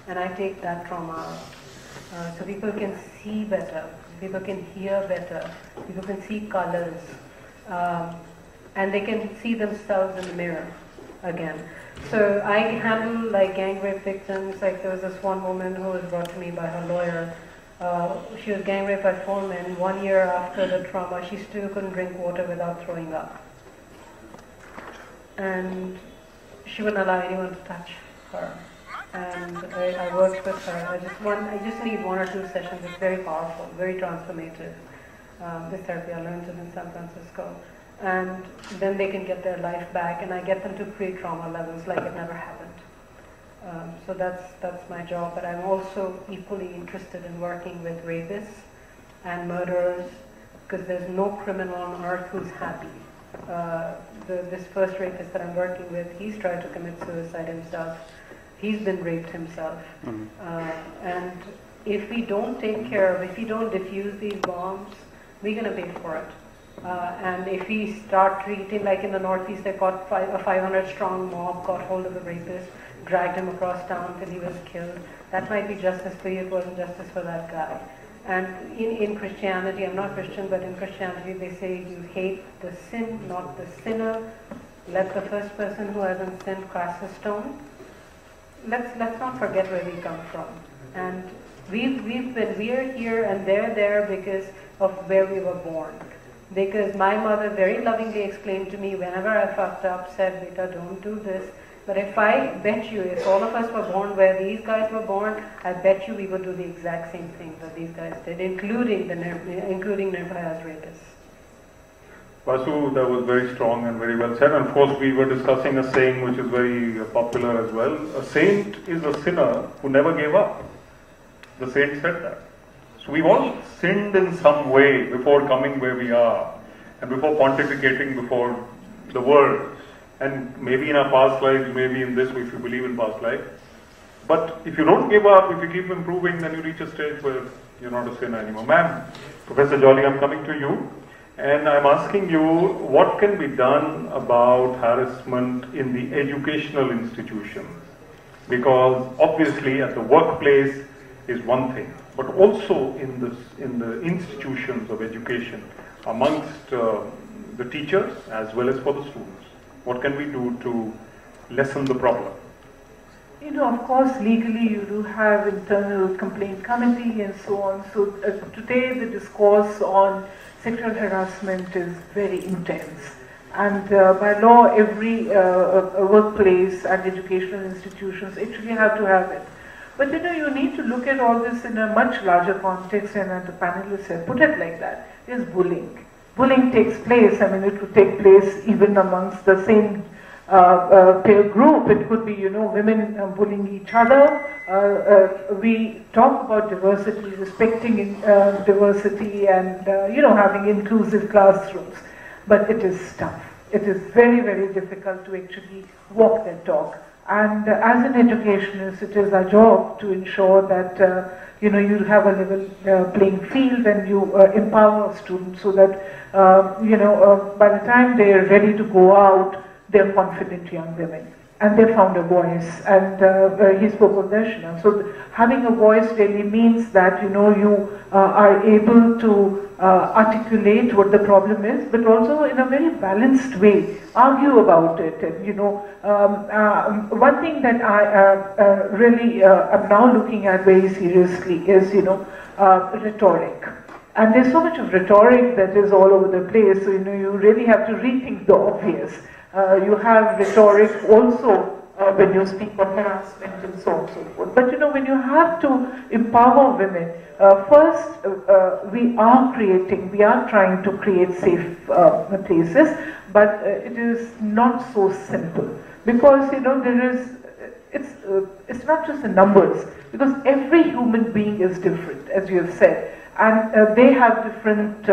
And I take that trauma out. So people can see better, people can hear better, people can see colors, and they can see themselves in the mirror again. So I handle like gang rape victims. Like there was this one woman who was brought to me by her lawyer. She was gang raped by 4 men. 1 year after the trauma, she still couldn't drink water without throwing up. And she wouldn't allow anyone to touch her. and I worked with her. I just need 1 or 2 sessions. It's very powerful, very transformative. This therapy, I learned it in San Francisco. And then they can get their life back, and I get them to pre-trauma levels like it never happened. So that's my job, but I'm also equally interested in working with rapists and murderers, because there's no criminal on earth who's happy. This first rapist that I'm working with, he's tried to commit suicide himself. He's been raped himself. And if we don't take care of, if we don't defuse these bombs, we're going to pay for it. And if we start treating, like in the Northeast, they caught a 500-strong mob, got hold of the rapist, dragged him across town till he was killed. That might be justice for you, it wasn't justice for that guy. And in Christianity, I'm not Christian, but in Christianity they say you hate the sin, not the sinner. Let the first person who hasn't sinned cast a stone. Let's not forget where we come from. And we are here and they're there because of where we were born. Because my mother very lovingly explained to me whenever I fucked up, said, "Beta, don't do this." But if I bet you, if all of us were born where these guys were born, I bet you we would do the exact same thing that these guys did, including Nirbaya's rapists. Vasu, that was very strong and very well said. And of course, we were discussing a saying which is very popular as well. A saint is a sinner who never gave up. The saint said that. So we've all sinned in some way before coming where we are and before pontificating before the world. And maybe in our past lives, maybe in this, if you believe in past life. But if you don't give up, if you keep improving, then you reach a stage where you're not a sinner anymore. Ma'am, Professor Jolly, I'm coming to you. And I'm asking you, what can be done about harassment in the educational institutions? Because obviously at the workplace is one thing, but also in the institutions of education, amongst the teachers as well as for the students. What can we do to lessen the problem? Of course, legally you do have internal complaint committee and so on. So today the discourse on sexual harassment is very intense. And by law, every workplace and educational institutions actually have to have it. But you need to look at all this in a much larger context, and as the panelists have put it like that, is bullying. Bullying takes place, it could take place even amongst the same peer group. It could be, women bullying each other. We talk about diversity, respecting diversity and, having inclusive classrooms. But it is tough. It is very, very difficult to actually walk that talk. And as an educationist, it is our job to ensure that you have a level playing field, and you empower students so that by the time they are ready to go out, they are confident young women, and they found a voice. And he spoke of Darshana. So having a voice really means that you are able to articulate what the problem is, but also in a very balanced way, argue about it. And one thing that I really am now looking at very seriously is rhetoric. And there's so much of rhetoric that is all over the place. So you really have to rethink the obvious. You have rhetoric also when you speak of harassment and so on and so forth. But when you have to empower women, first we are trying to create safe places, but it is not so simple, because it's not just the numbers, because every human being is different, as you have said, and they have different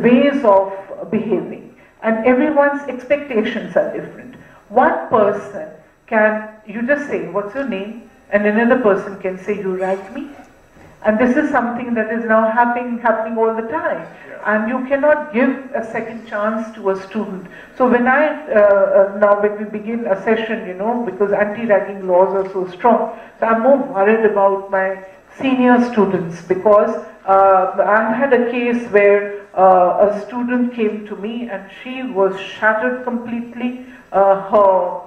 ways of behaving, and everyone's expectations are different. One person you just say, "What's your name?" and another person can say, "You like me?" And this is something that is now happening all the time. And you cannot give a second chance to a student. So when when we begin a session, because anti-ragging laws are so strong, so I'm more worried about my senior students, because I had a case where a student came to me and she was shattered completely. Her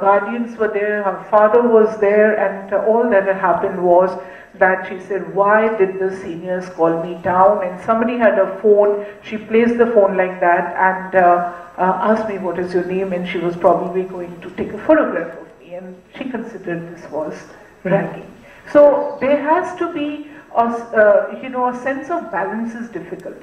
guardians were there, her father was there, and all that had happened was that she said, "Why did the seniors call me down?" And somebody had a phone, she placed the phone like that and asked me, "What is your name?" And she was probably going to take a photograph of me. and she considered this was ragging. So there has to be a sense of balance is difficult.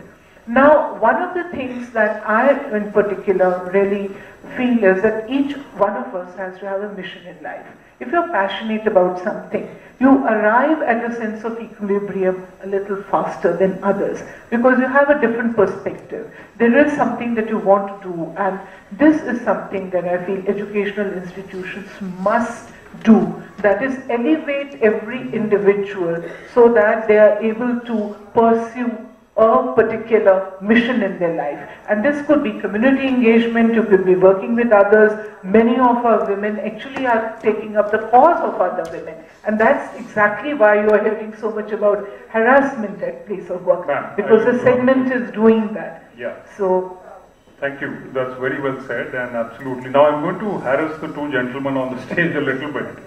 Now, one of the things that I in particular really feel is that each one of us has to have a mission in life. If you're passionate about something, you arrive at a sense of equilibrium a little faster than others because you have a different perspective. There is something that you want to do, and this is something that I feel educational institutions must do, that is elevate every individual so that they are able to pursue a particular mission in their life. And this could be community engagement, you could be working with others. Many of our women actually are taking up the cause of other women. And that's exactly why you are hearing so much about harassment at place of work, because the segment is doing that. Yeah. So, thank you. That's very well said, and absolutely. Now I'm going to harass the two gentlemen on the stage a little bit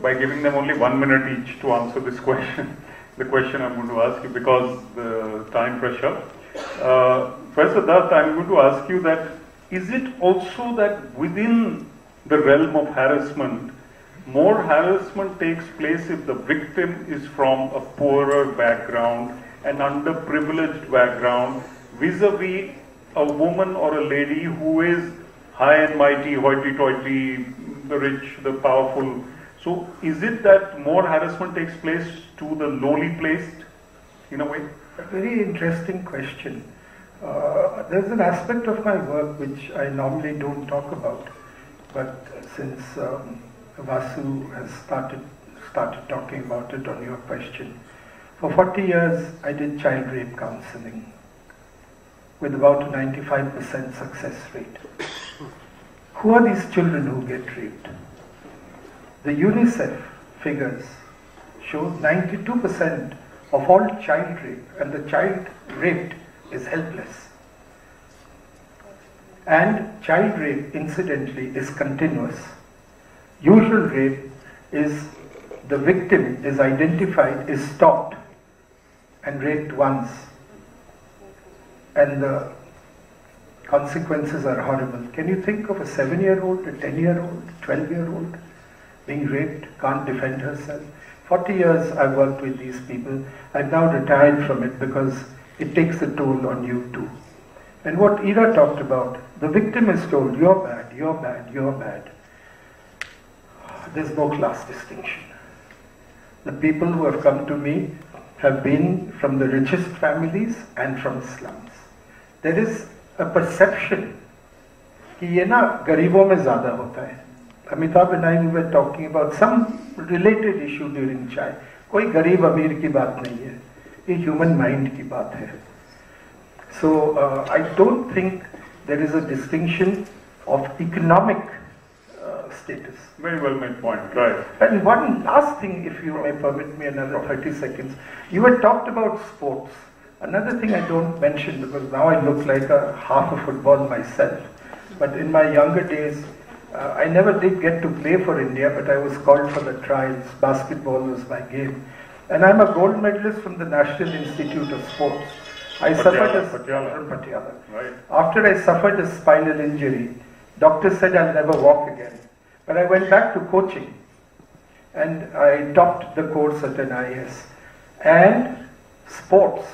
by giving them only 1 minute each to answer this question. The question I'm going to ask you because the time pressure. Professor Dutt, I'm going to ask you that, is it also that within the realm of harassment, more harassment takes place if the victim is from a poorer background, an underprivileged background, vis-a-vis a woman or a lady who is high and mighty, hoity-toity, the rich, the powerful? So is it that more harassment takes place to the lowly placed, in a way? A very interesting question. There's an aspect of my work which I normally don't talk about, but since Vasu has started talking about it on your question, for 40 years I did child rape counseling with about a 95% success rate. Who are these children who get raped? The UNICEF figures show 92% of all child rape, and the child raped is helpless. And child rape, incidentally, is continuous. Usual rape is the victim is identified, is stopped, and raped once. And the consequences are horrible. Can you think of a 7-year-old, a 10-year-old, 12-year-old being raped, can't defend herself? 40 years I've worked with these people. I've now retired from it because it takes a toll on you too. And what Ira talked about, the victim is told, you're bad, you're bad, you're bad. There's no class distinction. The people who have come to me have been from the richest families and from slums. There is a perception कि ये ना गरीबों में ज़्यादा होता है. Amitabh and I were talking about some related issue during chai. कोई गरीब अमीर की बात नहीं है, ये human mind की बात है. So I don't think there is a distinction of economic status. Very well made point, right. And one last thing, if you may permit me another 30 seconds. You had talked about sports. Another thing I don't mention, because now I look like a half a football myself. But in my younger days, I never did get to play for India, but I was called for the trials. Basketball was my game. And I'm a gold medalist from the National Institute of Sports. I suffered from Patiala. Right. After I suffered a spinal injury, doctor said I'll never walk again. But I went back to coaching and I topped the course at an IS. And sports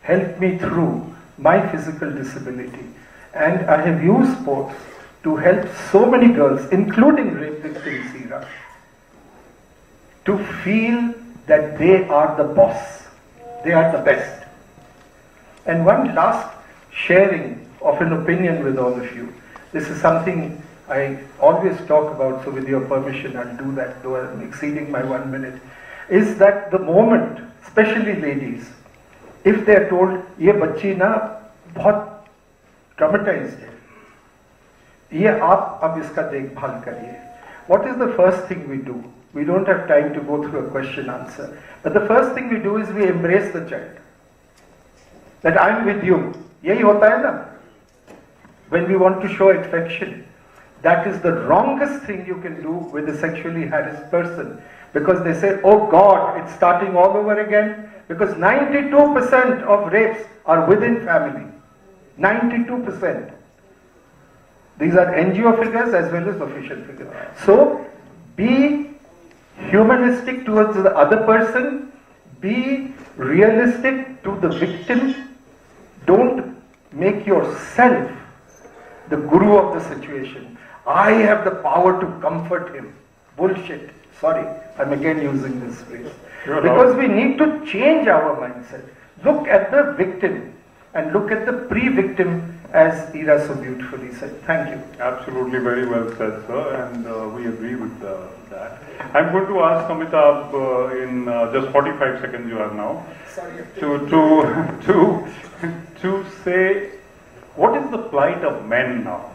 helped me through my physical disability. And I have used sports to help so many girls, including rape victims, Ira, to feel that they are the boss. They are the best. And one last sharing of an opinion with all of you. This is something I always talk about, so with your permission I'll do that, though I'm exceeding my 1 minute, is that the moment, especially ladies, if they're told, ये बच्ची ना बहुत traumatized है, ये आप अब इसका देखभाल करिए. What is the first thing we do? We don't have time to go through a question answer. But the first thing we do is we embrace the child. That I'm with you. यही होता है ना? When we want to show affection. That is the wrongest thing you can do with a sexually harassed person. Because they say, oh God, it's starting all over again. Because 92% of rapes are within family. 92%. These are NGO figures as well as official figures. So, Be humanistic towards the other person. Be realistic to the victim. Don't make yourself the guru of the situation. I have the power to comfort him. Bullshit. Sorry, I'm again using this phrase. Because we need to change our mindset. Look at the victim and look at the pre-victim, as Ira so beautifully said. Thank you. Absolutely, very well said, sir, and we agree with that. I'm going to ask Amitabh in just 45 seconds you have now to say, what is the plight of men now?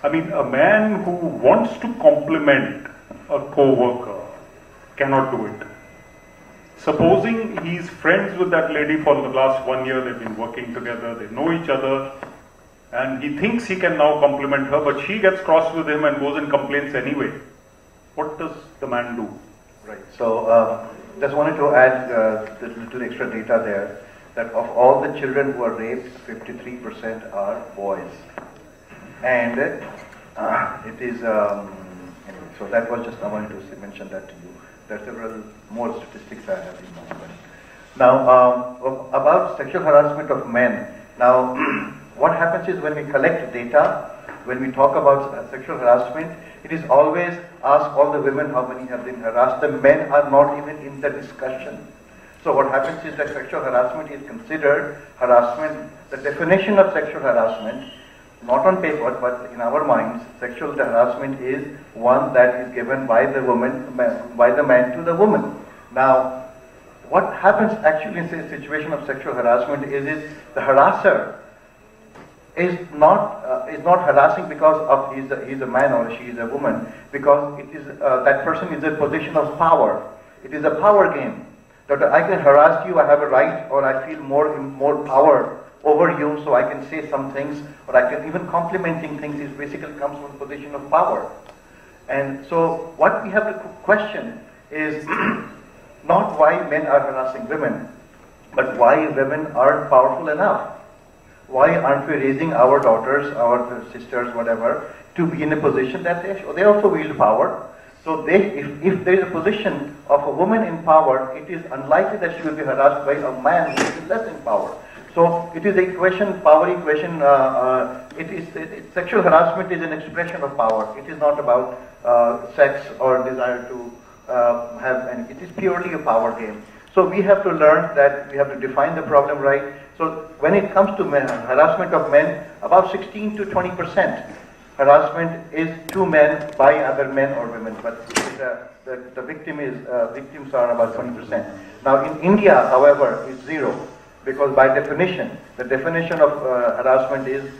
I mean, a man who wants to compliment a co-worker cannot do it. Supposing he's friends with that lady for the last 1 year, they've been working together, they know each other, and he thinks he can now compliment her, but she gets cross with him and goes and complains anyway. What does the man do? Right. So, just wanted to add a little extra data there, that of all the children who are raped, 53% are boys. And it is, so that was just, I wanted to mention that to you. There are several more statistics I have in mind. Now, about sexual harassment of men. Now, what happens is when we collect data, when we talk about sexual harassment, it is always ask all the women how many have been harassed. The men are not even in the discussion. So what happens is that sexual harassment is considered harassment. The definition of sexual harassment, not on paper, but in our minds, sexual harassment is one that is given by the by the man to the woman. Now, what happens actually in a situation of sexual harassment is the harasser is not harassing because of he's a man or she is a woman, because it is that person is in a position of power. It is a power game. That I can harass you, I have a right, or I feel more power over you, so I can say some things, or I can even complimenting things is basically comes from a position of power. And so what we have to question is not why men are harassing women, but why women aren't powerful enough. Why aren't we raising our daughters, our sisters, whatever, to be in a position that they also wield power? So if there is a position of a woman in power, it is unlikely that she will be harassed by a man who is less in power. So it is a question, power equation. Sexual harassment is an expression of power. It is not about sex or desire to have any. It is purely a power game. So we have to learn that we have to define the problem right. So when it comes to harassment of men, about 16 to 20% harassment is to men by other men or women, but the victims are about 20%. Now in India, however, it's zero, because by definition, the definition of harassment is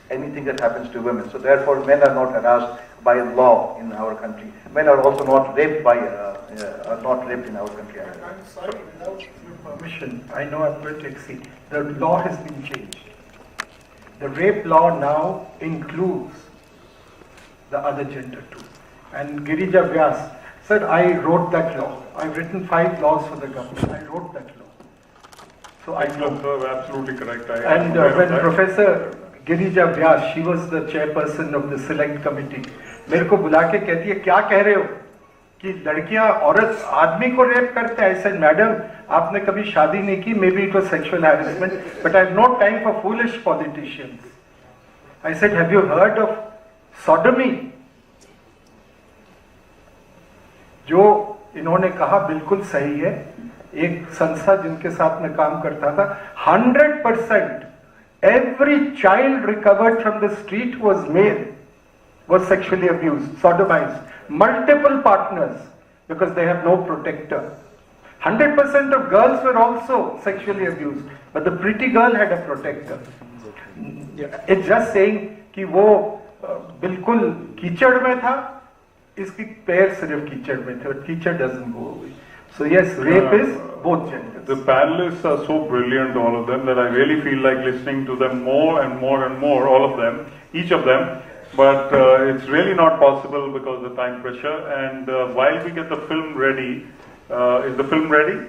anything that happens to women. So therefore, men are not harassed by law in our country. Men are also not raped in our country. I'm sorry, without your permission, I know I'm going to exceed. The law has been changed. The rape law now includes the other gender too. And Girija Vyas said, I wrote that law. I've written 5 laws for the government. I wrote that law. So I know. Sir, absolutely correct. And when Professor Girija Vyas, she was the chairperson of the select committee, मेरे को बुला के कहती है क्या कह रहे हो कि लड़कियां औरत आदमी को रेप करते हैं. I said, मैडम आपने कभी शादी नहीं की, maybe it was sexual harassment, but I have no time for foolish politicians. I said, have you heard of sodomy? जो इन्होंने कहा बिल्कुल सही है. एक संस्था जिनके साथ मैं काम करता था, 100% every child recovered from the street was male, was sexually abused, sodomized, multiple partners, because they have no protector. 100% of girls were also sexually abused, but the pretty girl had a protector. It's just saying कि वो बिल्कुल कीचड़ में था, इसकी पैर सिर्फ कीचड़ में थे, but कीचड़ doesn't go away. So yes, rape is both genders. The panelists are so brilliant, all of them, that I really feel like listening to them more and more and more, all of them, each of them. But it's really not possible because of the time pressure. And while we get the film ready, is the film ready?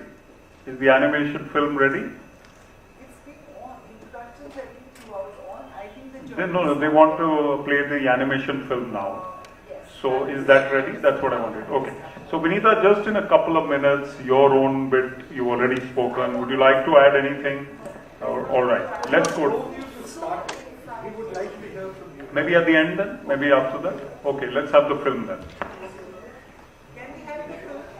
Is the animation film ready? It's been on. Introductions have been 2 hours on. I think the No, they want to play the animation film now. Yes. So is that ready? That's what I wanted. Okay. So Vinita, just in a couple of minutes, your own bit, you've already spoken. Would you like to add anything? All right. Let's go. We would like to hear from you. Maybe at the end then? Maybe after that? Okay, let's have the film then.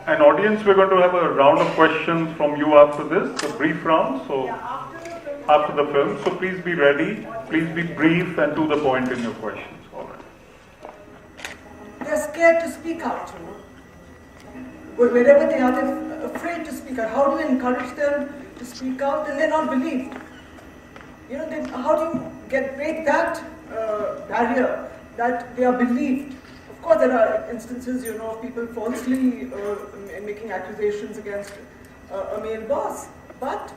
And audience, we're going to have a round of questions from you after this, a brief round. So after the film. So please be ready. Please be brief and to the point in your questions. All right. They're scared to speak out, you know. But wherever they are, they're afraid to speak out. How do you encourage them to speak out and they're not believed? You know, then how do you break that barrier that they are believed? Of course, there are instances, you know, of people falsely making accusations against a male boss. But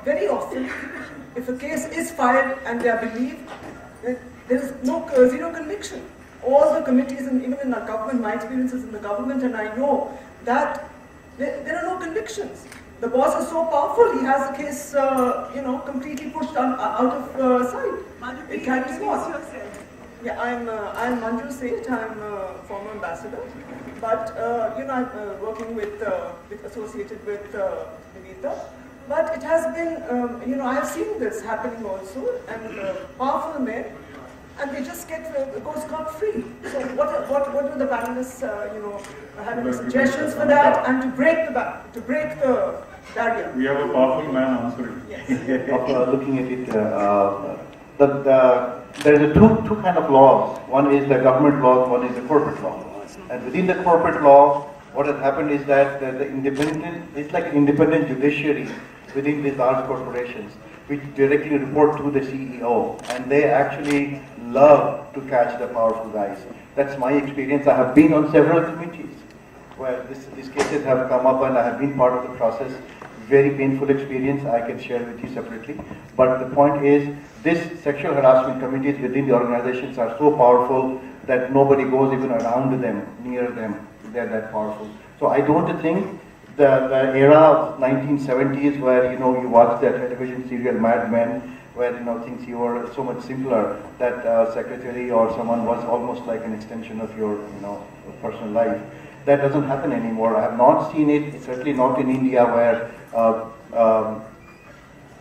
very often, if a case is filed and they are believed, there is zero conviction. All the committees, and even in our government, my experience is in the government, and I know that there are no convictions. The boss is so powerful; he has the case, completely pushed out of sight. It carries on. Yeah, I'm Manju Seth. I'm a former ambassador, but I'm working with associated with Vinita. But it has been, I have seen this happening also, and powerful men. And they just go scot-free. So what do the panelists, have any suggestions for that and to break the barrier? We have a powerful man answering. Yes. Looking at it, there are two kind of laws. One is the government law, one is the corporate law. And within the corporate law, what has happened is that it's like an independent judiciary within these large corporations, which directly report to the CEO, and they actually love to catch the powerful guys. That's my experience. I have been on several committees where these cases have come up, and I have been part of the process. Very painful experience, I can share with you separately. But the point is, these sexual harassment committees within the organizations are so powerful that nobody goes even around them, near them. They're that powerful. So I don't think the era of 1970s where, you watch the television serial Mad Men, where, things you were so much simpler, that secretary or someone was almost like an extension of your, personal life. That doesn't happen anymore. I have not seen it, certainly not in India, where,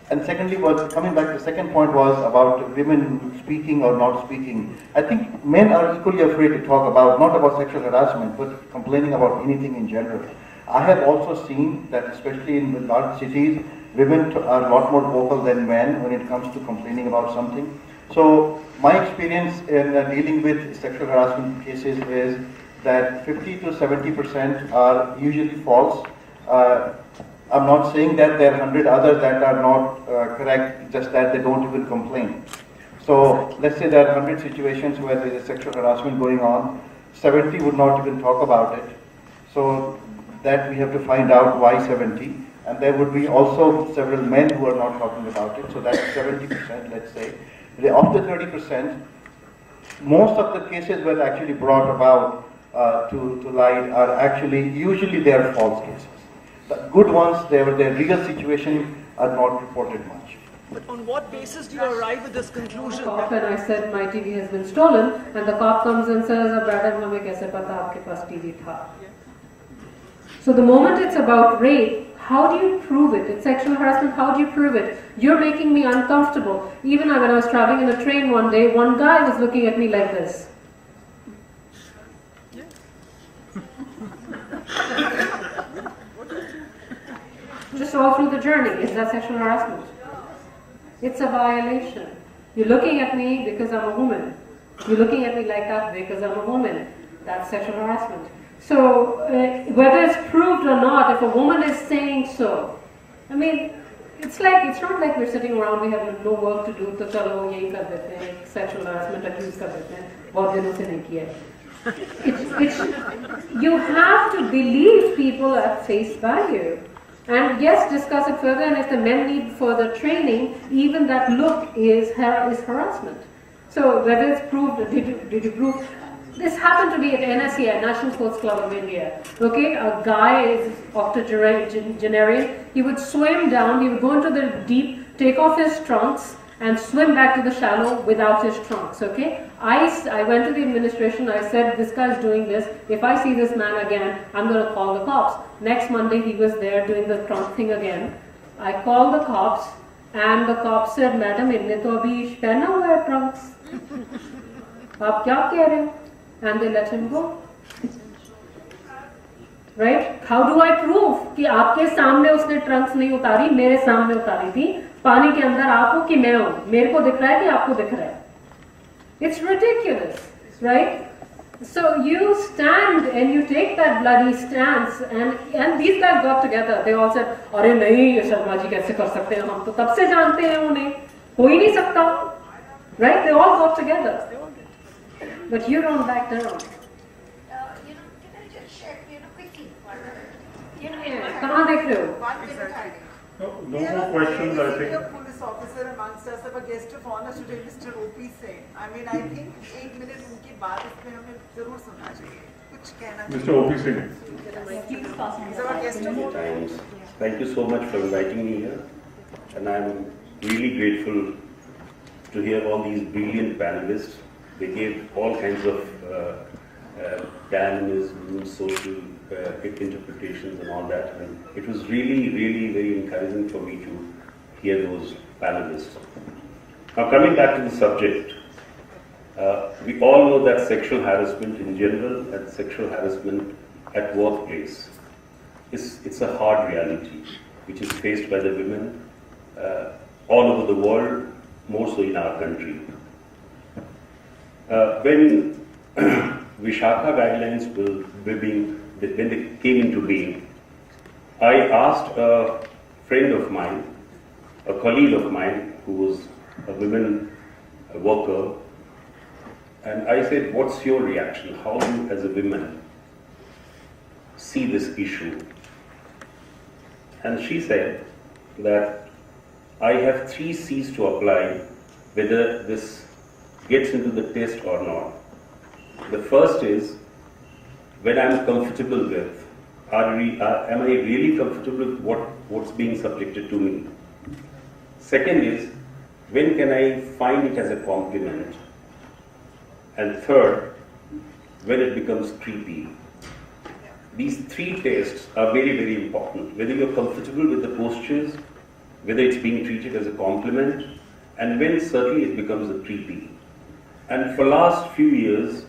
and secondly, coming back, the second point was about women speaking or not speaking. I think men are equally afraid to talk about, not about sexual harassment, but complaining about anything in general. I have also seen that, especially in the large cities, women are a lot more vocal than men when it comes to complaining about something. So my experience in dealing with sexual harassment cases is that 50 to 70% are usually false. I'm not saying that there are 100 others that are not correct, just that they don't even complain. So let's say there are 100 situations where there is sexual harassment going on, 70 would not even talk about it. So that we have to find out why 70. And there would be also several men who are not talking about it. So that's 70%, let's say. Of the 30%, most of the cases were actually brought about to light are actually, usually they are false cases. The good ones, their real situation are not reported much. But on what basis do you arrive at this conclusion? When I said my TV has been stolen, and the cop comes and says, "Madam, हमें कैसे पता आपके पास TV था?" So the moment it's about rape, how do you prove it? It's sexual harassment, how do you prove it? You're making me uncomfortable. Even when I was traveling in a train one day, one guy was looking at me like this. Just all through the journey. Is that sexual harassment? It's a violation. You're looking at me because I'm a woman. You're looking at me like that because I'm a woman. That's sexual harassment. So, whether it's proved or not, if a woman is saying so, I mean, it's not like we're sitting around, we have no work to do, तो चलो यही कर देते हैं, sexual harassment accuse कर देते हैं, बहुत दिनों से नहीं किया है. You have to believe people at face value. And yes, discuss it further, and if the men need further training, even that look is harassment. So whether it's proved, did you prove? This happened to be at NSCI, National Sports Club of India. Okay, a guy is octogenarian. He would swim down, he would go into the deep, take off his trunks, and swim back to the shallow without his trunks, okay? I went to the administration, I said, this guy's doing this. If I see this man again, I'm going to call the cops. Next Monday, he was there doing the trunk thing again. I called the cops, and the cops said, Madam, inne to abhi pehna hua hai trunks. Aap kya keh rahe ho? And they let him go. Right? How do I prove कि आपके सामने उसने Trunks नहीं उतारी, मेरे सामने उतारी थी, पानी के अंदर आप हो कि मैं हूं, मेरे को दिख रहा है कि आपको दिख रहा है? It's ridiculous, right? So you stand and you take that bloody stance, and these guys got together. They all said, अरे नहीं, ये शर्मा जी कैसे कर सकते हैं? हम तो तब से जानते हैं उन्हें, हो ही नहीं सकता, right? They all got together, but you don't back down. कहाँ देख रहे हो? No more questions, I think. A police officer amongst us, our guest of honor today, Mr. O.P. Singh. I mean, I think 8 minutes उनकी बात इसमें हमें जरूर सुनना चाहिए. कुछ कहना चाहिए. Mr. O.P. Singh. Please pass on. Our guest of honor. Thank you so much for inviting me here, and I'm really grateful to hear all these brilliant panelists. They gave all kinds of dynamism, social interpretations and all that, and it was really, really very encouraging for me to hear those panelists. Now coming back to the subject, we all know that sexual harassment in general and sexual harassment at workplace it's a hard reality which is faced by the women all over the world, more so in our country. When Vishaka guidelines when they came into being, I asked a friend of mine, a colleague of mine who was a women worker, and I said, what's your reaction? How do you as a woman see this issue? And she said that I have 3 C's to apply whether this gets into the test or not. The first is, when I'm comfortable with, am I really comfortable with what's being subjected to me? Second is, when can I find it as a compliment? And third, when it becomes creepy. These 3 tests are very, very important. Whether you're comfortable with the postures, whether it's being treated as a compliment, and when certainly it becomes a creepy. And for last few years,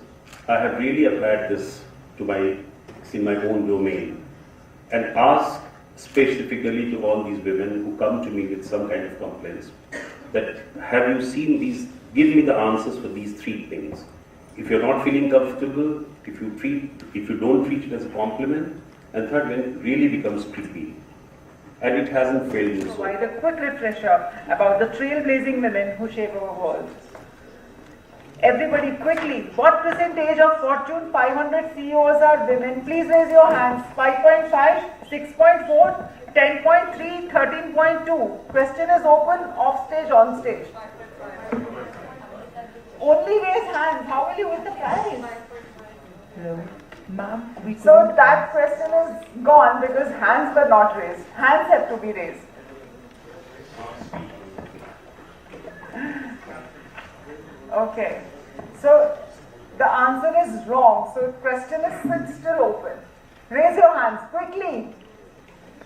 I have really applied this in my own domain and ask specifically to all these women who come to me with some kind of complaints that have you seen these, give me the answers for these 3 things. If you're not feeling comfortable, if you don't treat it as a compliment, and third, when it really becomes creepy. And it hasn't failed me so. Provide a quick refresher about the trailblazing women who shape our world. Everybody quickly, what percentage of Fortune 500 CEOs are women? Please raise your hands. 5.5, 6.4, 10.3, 13.2. Question is open, off stage, on stage. Only raise hands. How will you win the prize? Hello. Ma'am, so that question is gone because hands were not raised. Hands have to be raised. Okay, so the answer is wrong. So question is still open. Raise your hands quickly.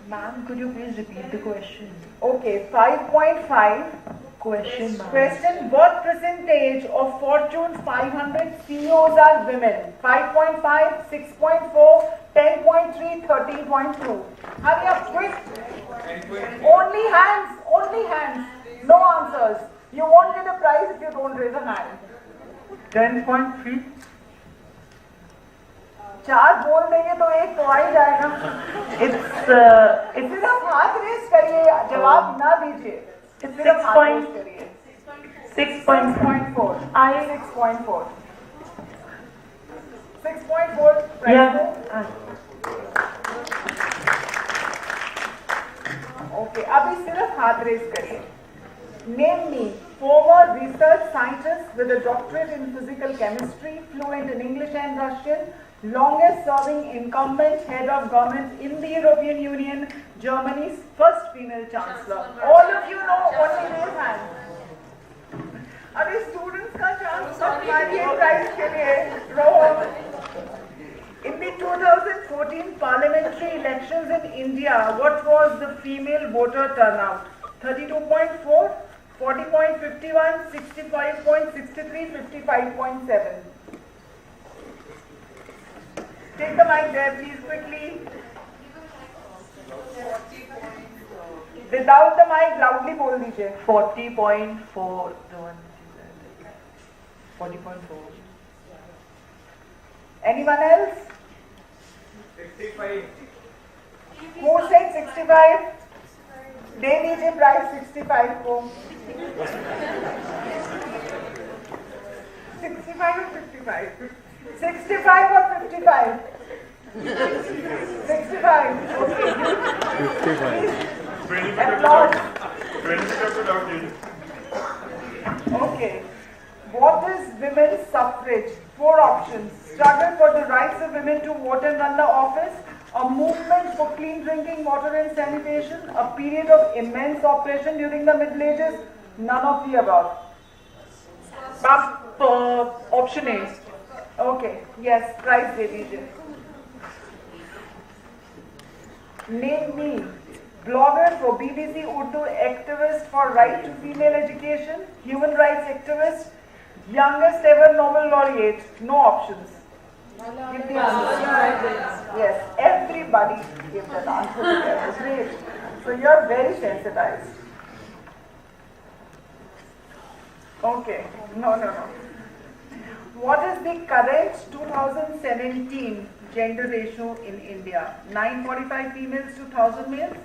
Ma'am, could you please repeat the question? Okay, 5.5. Question, ma'am. Question, what percentage of Fortune 500 CEOs are women? 5.5, 6.4, 10.3, 13.2. Hurry up, quick. Only hands, no answers. You won't get a prize if you don't raise a hand. 10.3. 4 बोल देंगे तो 1 तो आ ही जाएगा. It's सिर्फ हाथ race करिए, जवाब ना दीजिए. It's 6.4. 6.4. 6.4. Yeah. Okay, अभी सिर्फ हाथ रेस करिए. Name me former research scientist with a doctorate in physical chemistry, fluent in English and Russian, longest serving incumbent head of government in the European Union, Germany's first female chancellor. All of you know, only raise hands. के लिए Rohan. In the 2014 parliamentary elections in India, what was the female voter turnout? 32.4, 40.51, 65.63, 55.7. Take the mic there, please, quickly. Without the mic, loudly बोल दीजिए. 40.4. The one 40.4. Anyone else? 65. Who said 65? दे दीजिए price 65 को. 65 or 55? 65 or 55? 65. Okay. 20 Applause. 20 Okay. What is women's suffrage? 4 options. Struggle for the rights of women to vote and run the office, a movement for clean drinking water and sanitation, a period of immense oppression during the Middle Ages, none of the above. Option A. Okay, yes, prize de dijiye. Name me. Blogger for BBC Urdu, activist for right to female education, human rights activist, youngest ever Nobel laureate. No options. Give the answer. Yes, everybody gave that answer together. Great. So you're very sensitized. Okay. No. What is the current 2017 gender ratio in India? 945 females to 1000 males,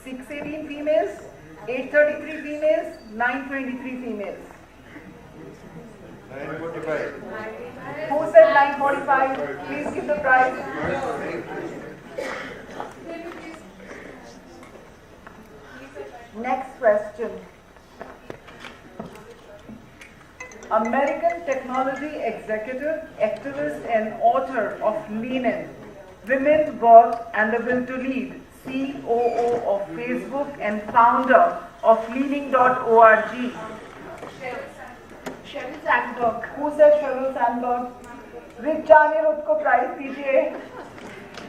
618 females, 833 females, 923 females. 945. Who said 945? Please give the prize. Next question. American technology executive, activist and author of Lean-In, Women, Work and the Will to Lead, COO of Facebook and founder of leaning.org. Sheryl Sandberg. Who said Sheryl Sandberg? Rick Jani उसको prize दीजिए.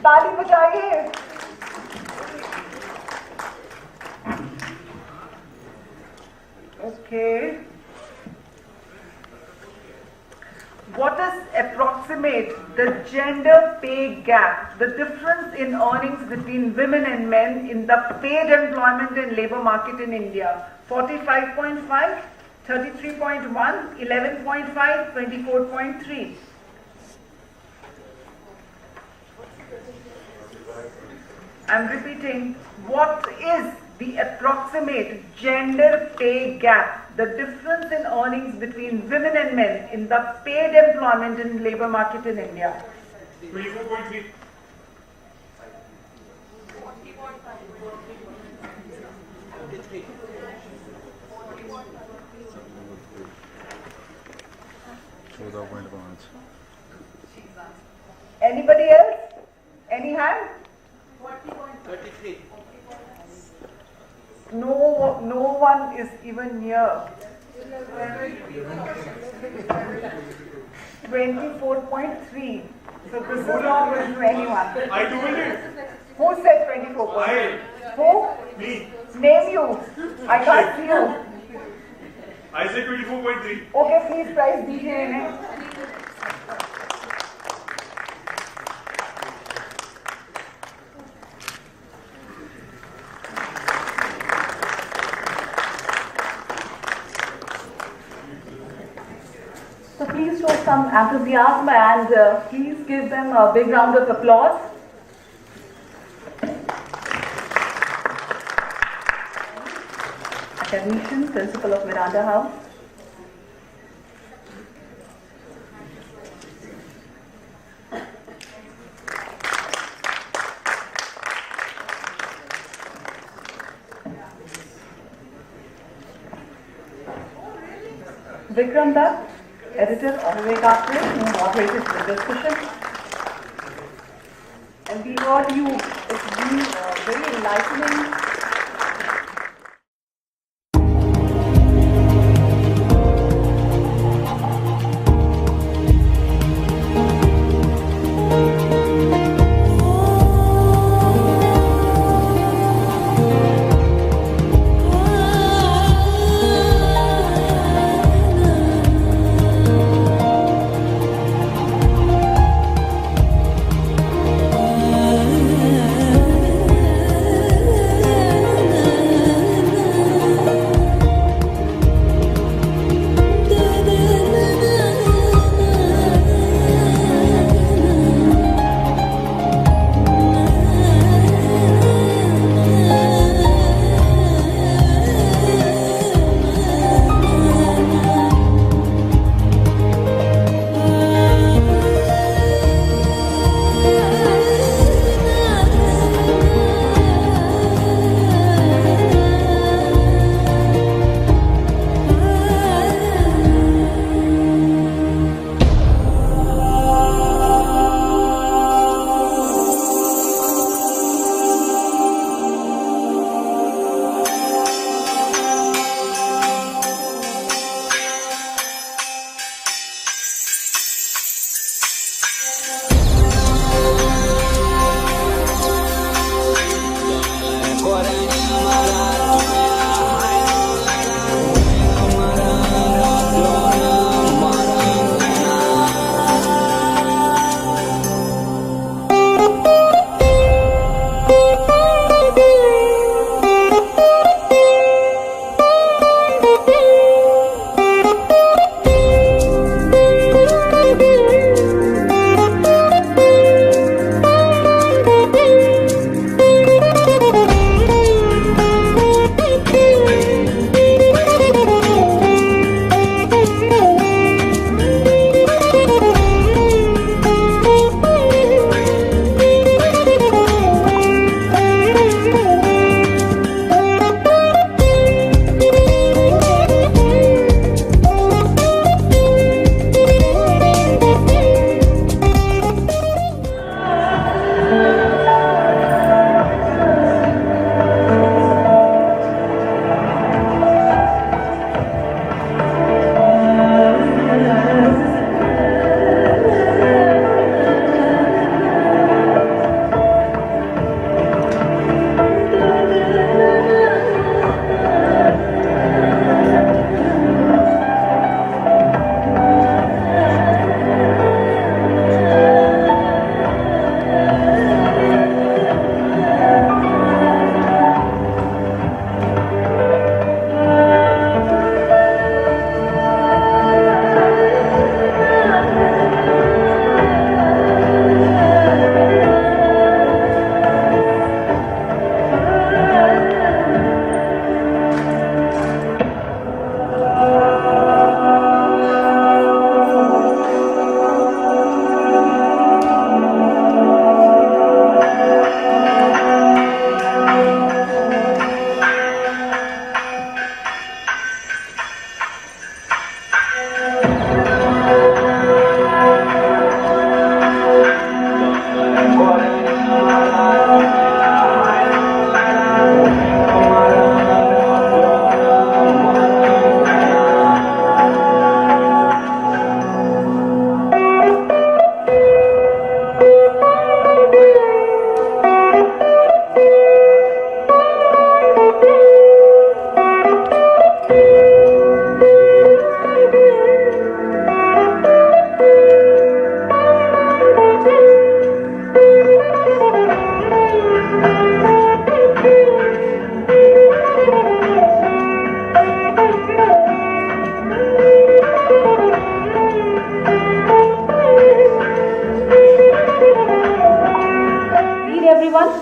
ताली बजाइए. Okay. What is approximate the gender pay gap, the difference in earnings between women and men in the paid employment and labor market in India? 45.5, 33.1, 11.5, 24.3. I'm repeating, what is the approximate gender pay gap, the difference in earnings between women and men in the paid employment and labor market in India? 24.3. Anybody else? Any hand? 33. No one is even near. 24.3. So this is not going to anyone. I told it. Who said 24.3? Who? Me. Name you. I can't see you. I said 24.3. Okay, please prize DJ in it. So please show some enthusiasm and please give them a big round of applause. Academician, Principal of Miranda House. Vikram Dutt, editor of Vivek, who moderated the discussion. And we heard you, it's been very enlightening.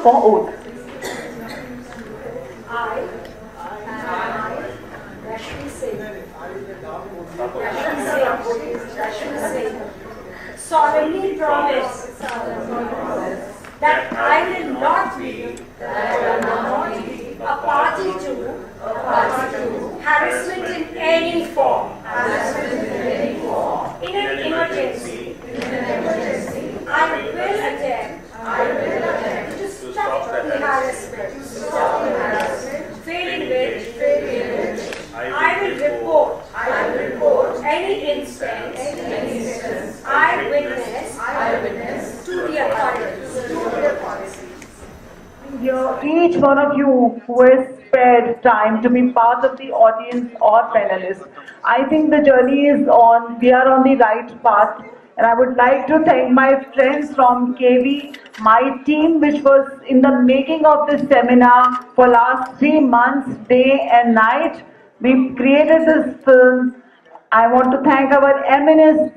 for oath. I, Rashmi Singh, solemnly promise that I will not be a party to harassment in any form. In an emergency, I will attempt to stop the harassment. Failing which, I will report any instance I witness to the authorities. Each one of you who has spared time to be part of the audience or panelists, I think the journey is on, we are on the right path. And I would like to thank my friends from KV, my team which was in the making of this seminar for last 3 months, day and night. We created this film. I want to thank our eminent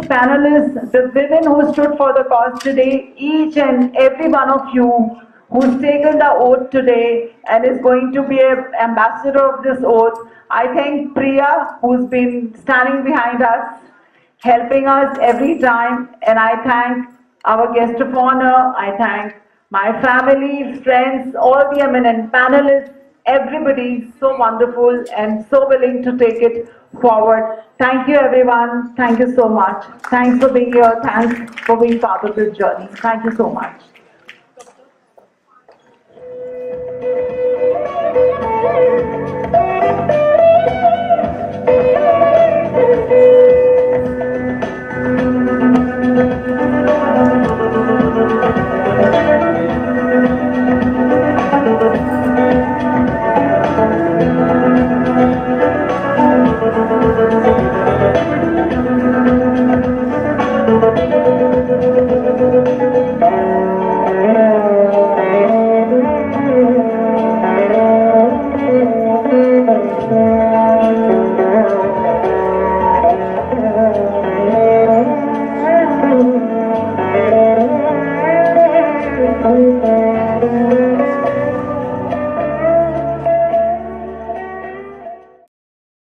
panelists, the women who stood for the cause today, each and every one of you who's taken the oath today and is going to be an ambassador of this oath. I thank Priya, who's been standing behind us, helping us every time, and I thank our guest of honor, I thank my family, friends, all the eminent panelists, everybody so wonderful and so willing to take it forward. Thank you everyone, thank you so much. Thanks for being here, thanks for being part of this journey. Thank you so much.